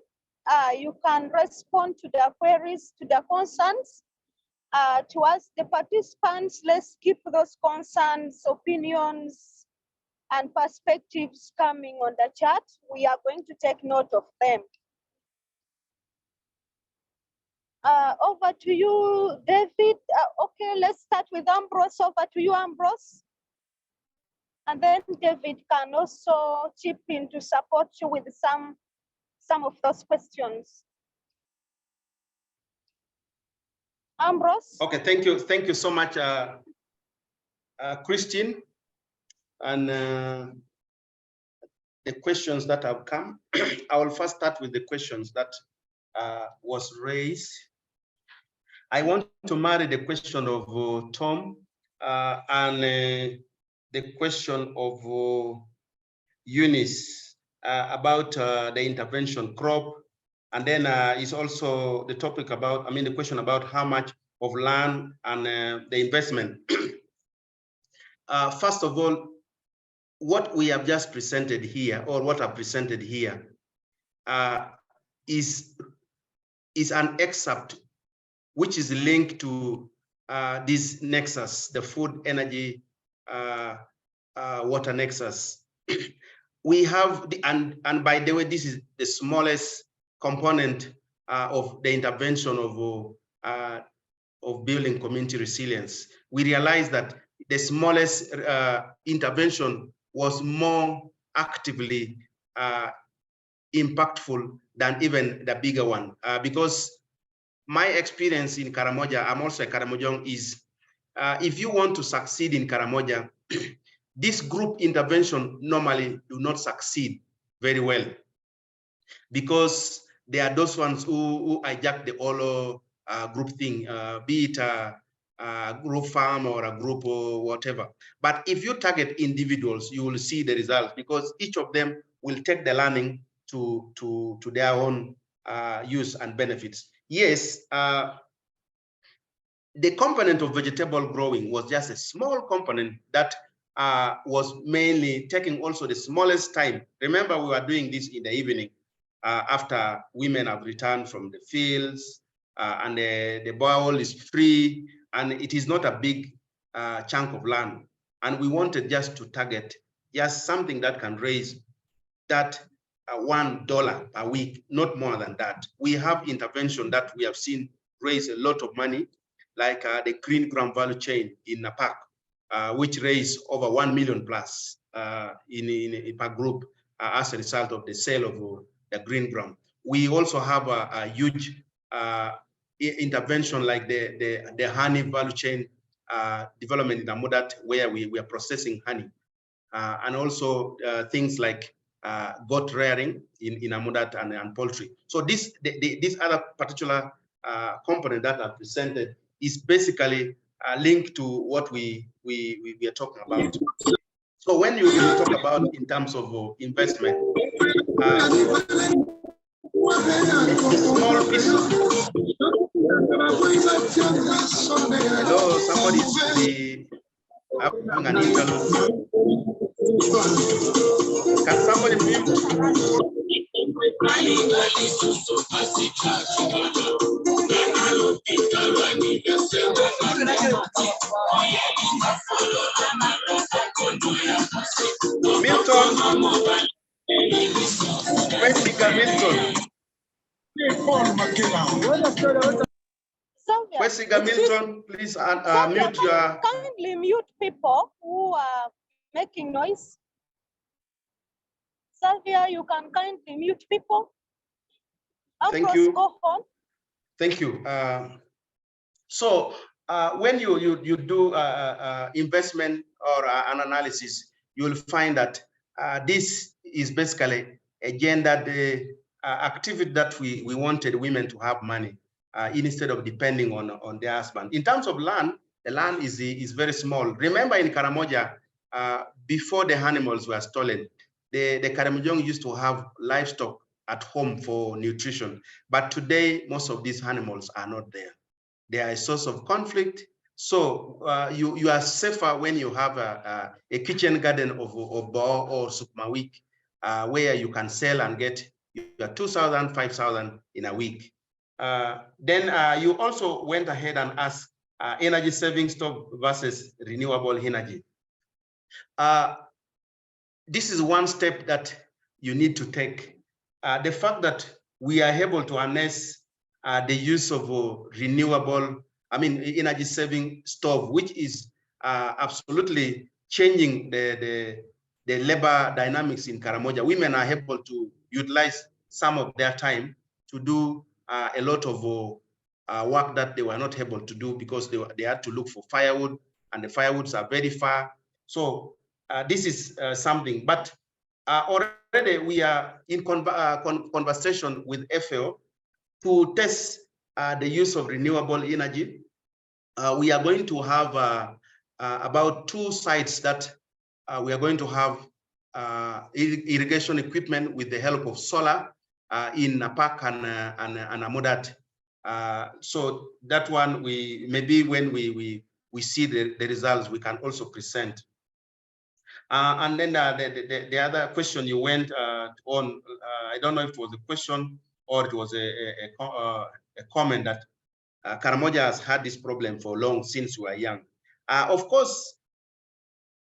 you can respond to the queries, to the concerns. To us, the participants, let's keep those concerns, opinions, and perspectives coming on the chat. We are going to take note of them. Over to you, David. Okay, let's start with Ambrose. Over to you, Ambrose. And then David can also chip in to support you with some of those questions. Ambrose. Okay, thank you so much, Christine. And the questions that have come, I will first start with the questions that was raised. I want to marry the question of Tom and the question of Eunice about the intervention crop. And then is also the topic about, the question about how much of land and the investment. First of all, what we have just presented here, or what I've presented here, is an excerpt which is linked to this nexus, the food, energy, water nexus. We have, and by the way, this is the smallest component of the intervention of building community resilience. We realized that the smallest intervention was more actively impactful than even the bigger one. Because my experience in Karamoja, I'm also a Karamojong, is if you want to succeed in Karamoja, this group intervention normally do not succeed very well, because they are those ones who hijack the whole group thing, be it a group farm or a group or whatever. But if you target individuals, you will see the results, because each of them will take the learning to their own use and benefits. Yes, the component of vegetable growing was just a small component that was mainly taking also the smallest time. Remember, we were doing this in the evening after women have returned from the fields, and the bowl is free, and it is not a big chunk of land. And we wanted just to target just something that can raise that $1 a week, not more than that. We have intervention that we have seen raise a lot of money, like the green gram value chain in Napak, which raised over 1 million plus in per group as a result of the sale of the green gram. We also have a huge intervention like the honey value chain development in Amudat, where we are processing honey, and also things like goat rearing in Amudat and poultry. So this other particular component that I've presented is basically linked to what we are talking about. So when you talk about in terms of investment, small piece. Hello, somebody's having an interlude. Can somebody mute? Milton, Milton, please mute your. Kindly mute people who are making noise. Sylvia, you can kindly mute people. Thank you. Go on. Thank you. So when you do investment or an analysis, you will find that this is basically a gendered activity that we wanted women to have money instead of depending on their husband. In terms of land, the land is very small. Remember in Karamoja, before the animals were stolen, the Karamojong used to have livestock at home for nutrition. But today, most of these animals are not there. They are a source of conflict. So you are safer when you have a kitchen garden of Bo or Sukma week, where you can sell and get your 2,000, 5,000 in a week. Then you also went ahead and asked energy saving stock versus renewable energy. This is one step that you need to take. The fact that we are able to harness the use of renewable, energy saving stove, which is absolutely changing the labor dynamics in Karamoja. Women are able to utilize some of their time to do a lot of work that they were not able to do because they had to look for firewood, and the firewoods are very far. So this is something, but already we are in conversation with FAO to test the use of renewable energy. We are going to have about 2 sites that we are going to have irrigation equipment with the help of solar in Napak and Amudat. So that one, maybe when we see the results, we can also present. And then the other question you went on, I don't know if it was a question or it was a comment that Karamoja has had this problem for long, since we were young. Of course,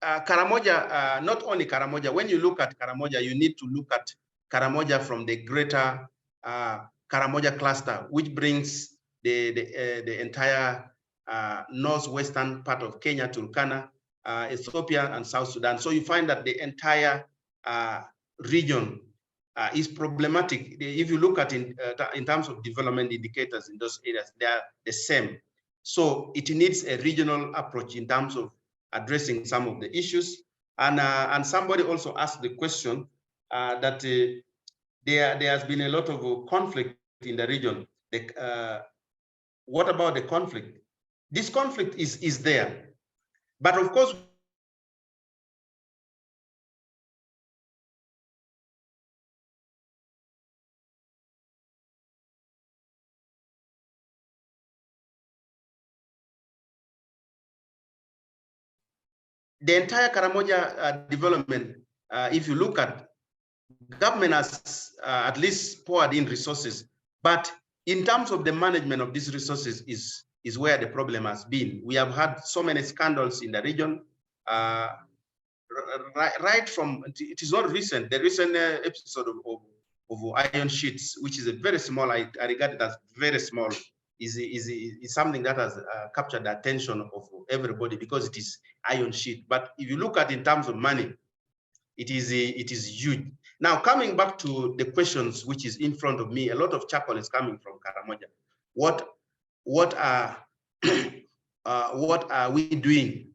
Karamoja, not only Karamoja, when you look at Karamoja, you need to look at Karamoja from the greater Karamoja cluster, which brings the entire northwestern part of Kenya, Turkana, Ethiopia, and South Sudan. So you find that the entire region is problematic. If you look at in terms of development indicators in those areas, they are the same. So it needs a regional approach in terms of addressing some of the issues. And somebody also asked the question that there has been a lot of conflict in the region. What about the conflict? This conflict is there, but of course, the entire Karamoja development, if you look at, government has at least poured in resources, but in terms of the management of these resources is where the problem has been. We have had so many scandals in the region, right from, it is not recent, the recent episode of iron sheets, which is a very small, I regard it as very small, is something that has captured the attention of everybody because it is iron sheet. But if you look at in terms of money, it is huge. Now, coming back to the questions which is in front of me, a lot of charcoal is coming from Karamoja. What are we doing?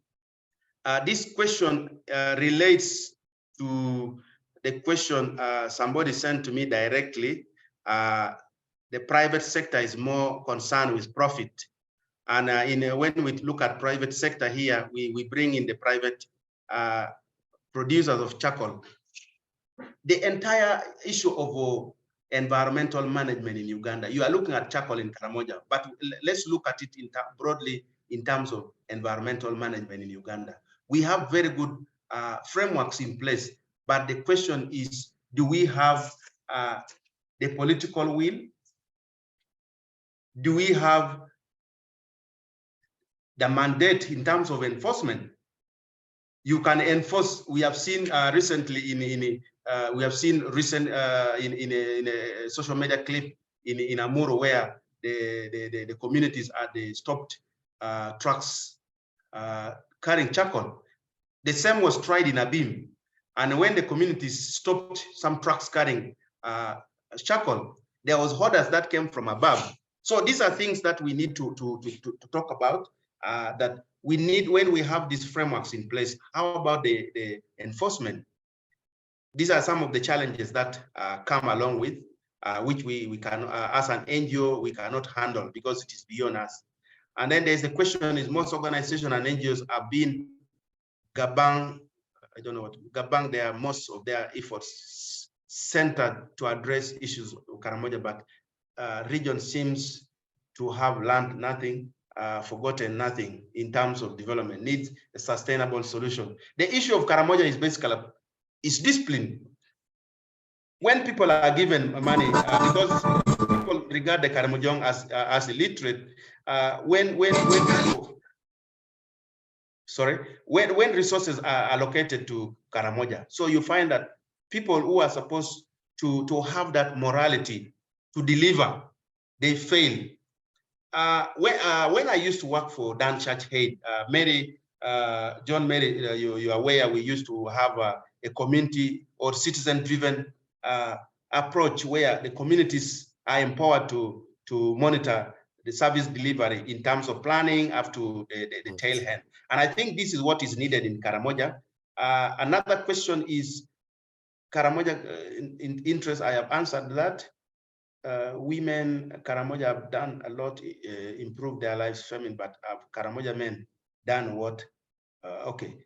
This question relates to the question somebody sent to me directly. The private sector is more concerned with profit. And when we look at private sector here, we bring in the private producers of charcoal. The entire issue of environmental management in Uganda, you are looking at charcoal in Karamoja, but let's look at it broadly in terms of environmental management in Uganda. We have very good frameworks in place, but the question is, do we have the political will? Do we have the mandate in terms of enforcement? You can enforce. We have seen recently in a social media clip in Amuro where the communities stopped trucks carrying charcoal. The same was tried in Abim, and when the communities stopped some trucks carrying charcoal, there was orders that came from above. So these are things that we need to talk about. That we need when we have these frameworks in place. How about the enforcement? These are some of the challenges that come along with which we can, as an NGO, we cannot handle because it is beyond us. And then there's the question: is most organizations and NGOs are being Gabang? I don't know what Gabang. They are most of their efforts centered to address issues of Karamoja, but region seems to have learned nothing. Forgotten nothing in terms of development, needs a sustainable solution. The issue of Karamoja is basically discipline. When people are given money, because people regard the Karamojong as illiterate, when resources are allocated to Karamoja, so you find that people who are supposed to have that morality to deliver, they fail. When I used to work for Dan Church Head, John Mary, you are aware we used to have a community or citizen-driven approach where the communities are empowered to monitor the service delivery in terms of planning up to the tail end. And I think this is what is needed in Karamoja. Another question is Karamoja in interest. I have answered that. Women, Karamoja have done a lot, improve their lives, famine, but Karamoja men done what? Okay.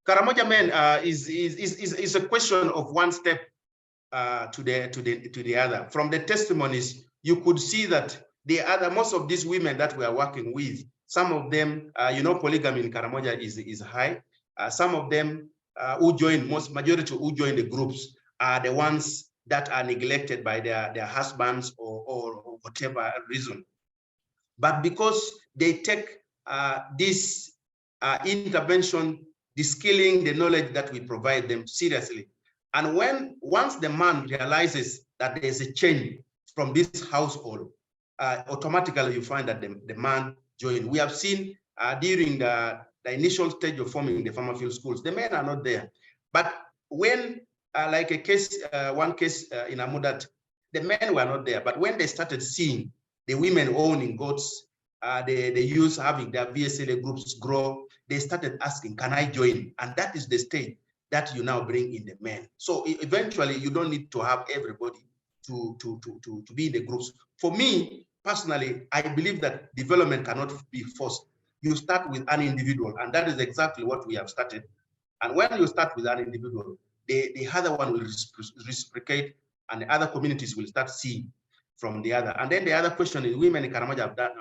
Karamoja men is a question of one step to the other. From the testimonies, you could see that most of these women that we are working with, some of them, polygamy in Karamoja is high. Some of them majority who join the groups are the ones that are neglected by their husbands or whatever reason. But because they take this intervention, the skilling, the knowledge that we provide them seriously. And once the man realizes that there's a change from this household, automatically you find that the man joins. We have seen during the initial stage of forming the farmer field schools, the men are not there. But when, like a case, one case in Amudat, the men were not there, but when they started seeing the women owning goats, the youth having their VSLA groups grow, they started asking, can I join? And that is the stage that you now bring in the men. So eventually you don't need to have everybody to be in the groups. For me, personally, I believe that development cannot be forced. You start with an individual, and that is exactly what we have started. And when you start with an individual, the other one will reciprocate, and the other communities will start seeing from the other. And then the other question is, women in Karamoja have done,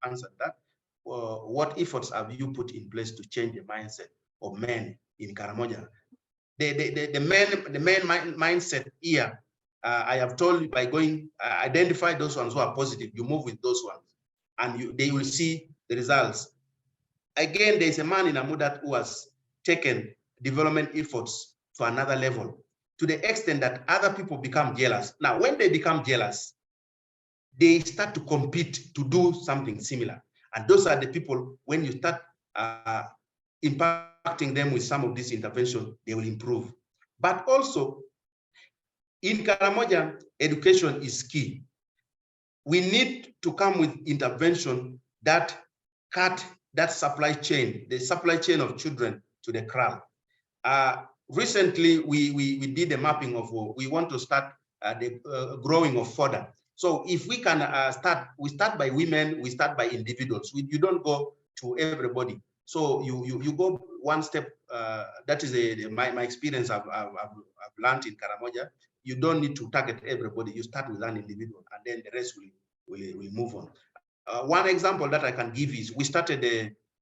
answered that. What efforts have you put in place to change the mindset of men in Karamoja? The men mindset here, I have told you, by going identify those ones who are positive, you move with those ones, and they will see the results. Again, there's a man in Amudat who has taken development efforts to another level, to the extent that other people become jealous. Now, when they become jealous, they start to compete to do something similar. And those are the people, when you start impacting them with some of this intervention, they will improve. But also, in Karamoja, education is key. We need to come with intervention that cut that supply chain, the supply chain of children to the crowd. Recently, we did a mapping of, we want to start the growing of fodder. So if we can we start by women, we start by individuals. You don't go to everybody. So you go one step. That is my experience I've learned in Karamoja. You don't need to target everybody. You start with an individual, and then the rest will move on. One example that I can give is, we started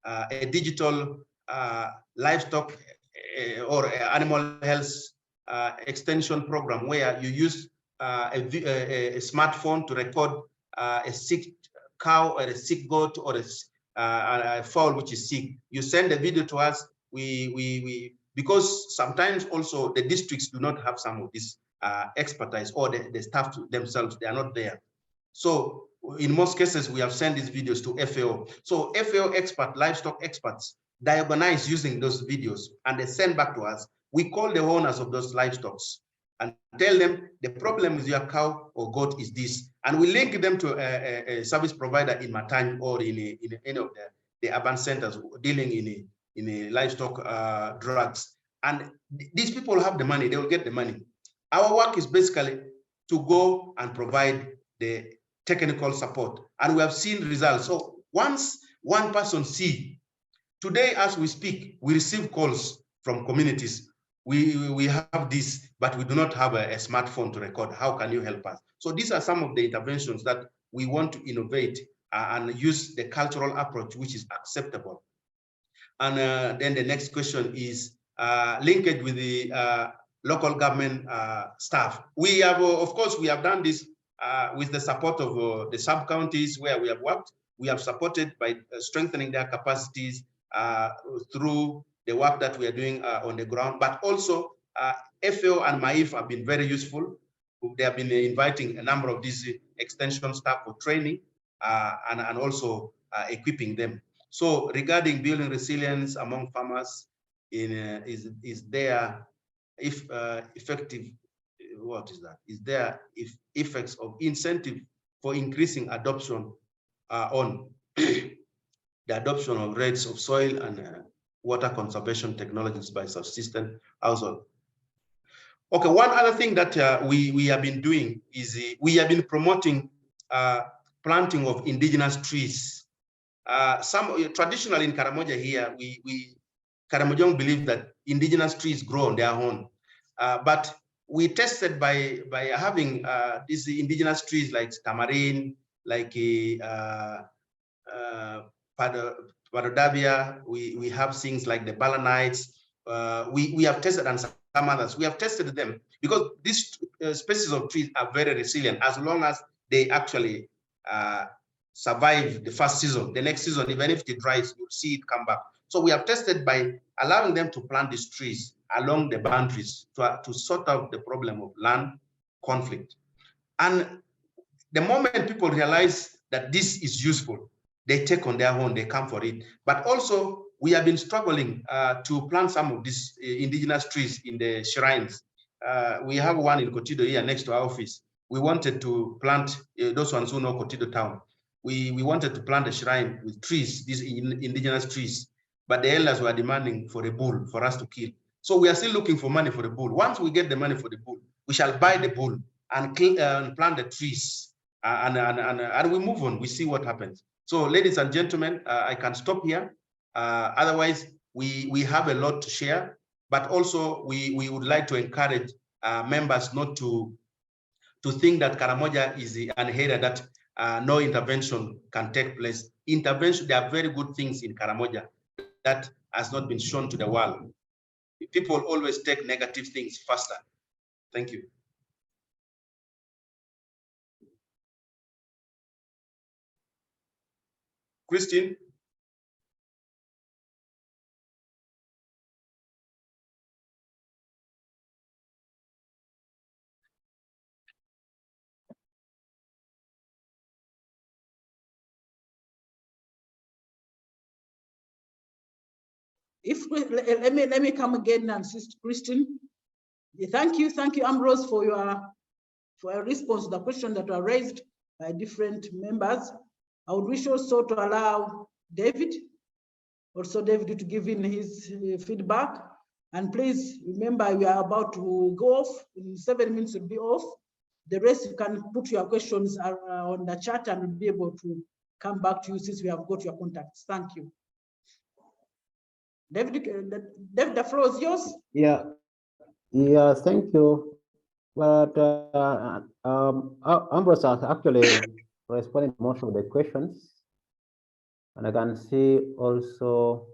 a digital livestock or animal health extension program, where you use a smartphone to record a sick cow or a sick goat or a fowl which is sick. You send a video to us. Because sometimes also the districts do not have some of this expertise, or the staff themselves, they are not there. So in most cases, we have sent these videos to FAO. So FAO expert, livestock experts, diagnose using those videos, and they send back to us. We call the owners of those livestock and tell them the problem with your cow or goat is this. And we link them to a service provider in Matany or in any of the urban centers dealing in a livestock drugs. And these people have the money, they will get the money. Our work is basically to go and provide the technical support, and we have seen results. So once one person see, today as we speak, we receive calls from communities. We have this, but we do not have a smartphone to record. How can you help us? So these are some of the interventions that we want to innovate and use the cultural approach, which is acceptable. And then the next question is linkage with the local government staff. We have, of course, we have done this with the support of the sub-counties where we have worked. We have supported by strengthening their capacities through the work that we are doing on the ground, but also FAO and MAIF have been very useful. They have been inviting a number of these extension staff for training and also equipping them. So regarding building resilience among farmers, is there effective, what is that? Is there effects of incentive for increasing adoption on the adoption of rates of soil and water conservation technologies by subsistence household? Okay, one other thing that we have been doing is we have been promoting planting of indigenous trees. Traditionally in Karamoja here, Karamojong believe that indigenous trees grow on their own, but we tested by having these indigenous trees like tamarind, like Padodavia, we have things like the balanites. We have tested, and some others. We have tested them because these species of trees are very resilient as long as they actually survive the first season. The next season, even if it dries, you'll see it come back. So we have tested by allowing them to plant these trees along the boundaries to sort out the problem of land conflict. And the moment people realize that this is useful, they take on their own, they come for it. But also we have been struggling to plant some of these indigenous trees in the shrines. We have one in Kotido here next to our office. We wanted to plant, those ones who know Kotido town, we wanted to plant a shrine with trees, these indigenous trees, but the elders were demanding for a bull for us to kill. So we are still looking for money for the bull. Once we get the money for the bull, we shall buy the bull and plant the trees, and we move on. We see what happens. So, ladies and gentlemen, I can stop here. Otherwise, we have a lot to share, but also we would like to encourage members not to think that Karamoja is an area that no intervention can take place. Intervention, there are very good things in Karamoja that has not been shown to the world. People always take negative things faster. Thank you. Christine? Let me come again and assist Christine. Thank you, Ambrose, for your response to the question that were raised by different members. I would wish also to allow David to give in his feedback. And please remember, we are about to go off. In 7 minutes, we'll be off. The rest, you can put your questions on the chat and we'll be able to come back to you since we have got your contacts. Thank you. David, the floor is yours. Yeah, thank you. But Ambrose has actually responded to most of the questions. And I can see also,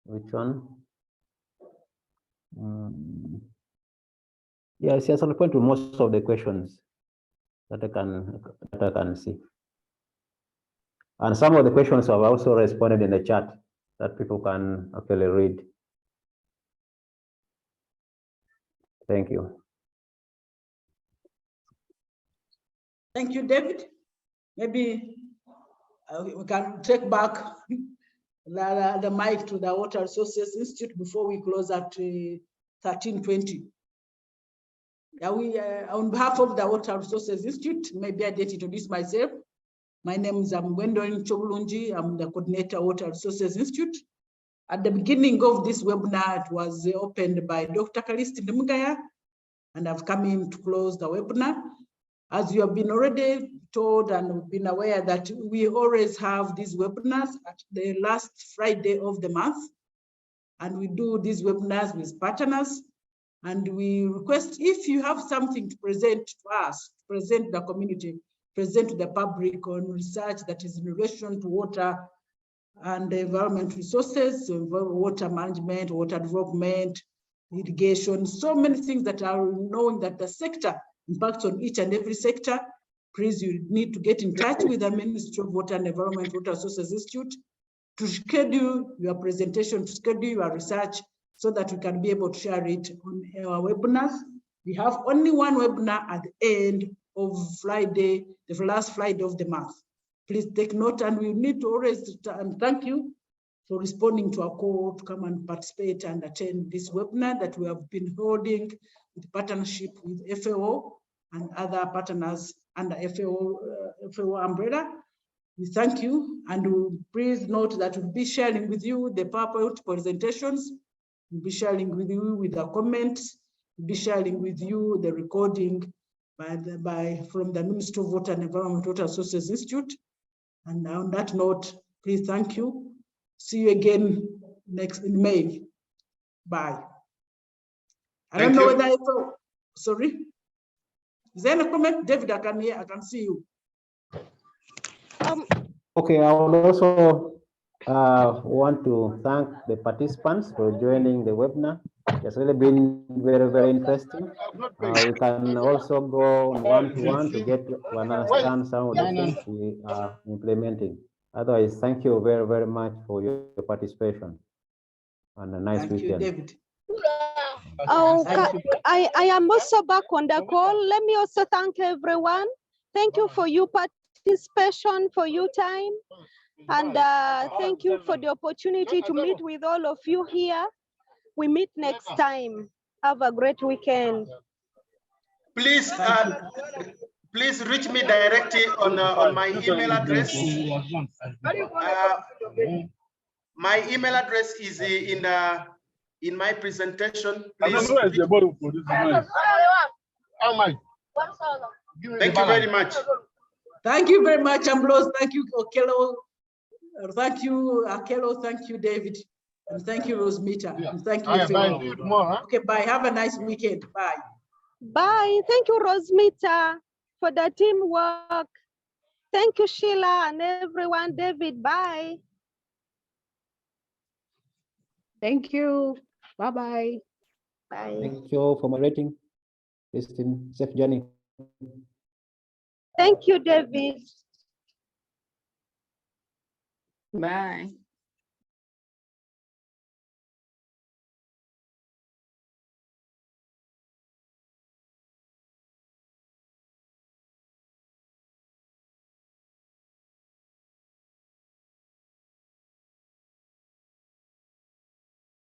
which one? Yes, he has responded to most of the questions that I can see. And some of the questions have also responded in the chat that people can actually read. Thank you. Thank you, David. Maybe we can take back the mic to the Water Resources Institute before we close at 13:20. On behalf of the Water Resources Institute, maybe I did introduce myself. My name is Gwendolyn Chobulungi. I'm the coordinator, Water Resources Institute. At the beginning of this webinar, it was opened by Dr. Kalisti Ndimugaya, and I've come in to close the webinar. As you have been already told and been aware that we always have these webinars at the last Friday of the month. And we do these webinars with partners. And we request, if you have something to present to us, present the community, present to the public on research that is in relation to water and environment resources, water management, water development, irrigation, so many things that are knowing that the sector impacts on each and every sector. Please, you need to get in touch with the Ministry of Water and Environment, Water Resources Institute to schedule your presentation, to schedule your research so that we can be able to share it on our webinars. We have only one webinar at the end of Friday, the last Friday of the month. Please take note, and we need to always, and thank you for responding to our call to come and participate and attend this webinar that we have been holding with partnership with FAO and other partners under FAO umbrella. We thank you, and please note that we'll be sharing with you the PowerPoint presentations. We'll be sharing with you with the comments. We'll be sharing with you the recording from the Ministry of Water and Environment, Water Resources Institute. And on that note, please thank you. See you again in May. Bye. I don't know whether I thought, sorry. Is there any comment? David, I can see you. Okay, I would also want to thank the participants for joining the webinar. It's really been very, very interesting. We can also go one-to-one to get to understand some of the things we are implementing. Otherwise, thank you very, very much for your participation and a nice weekend. Thank you, David. Oh, I am also back on the call. Let me also thank everyone. Thank you for your participation, for your time. And thank you for the opportunity to meet with all of you here. We meet next time. Have a great weekend. Please, please reach me directly on my email address. My email address is in my presentation. Please. Thank you very much. Thank you very much, Ambrose. Thank you, Okello. Thank you, Akello. Thank you, David. And thank you, Rosemita. And thank you, everyone. Okay, bye. Have a nice weekend. Bye. Bye. Thank you, Rosemita, for the teamwork. Thank you, Sheila and everyone. David, bye. Thank you. Bye-bye. Bye. Thank you for moderating. Christine, safe journey. Thank you, David. Bye.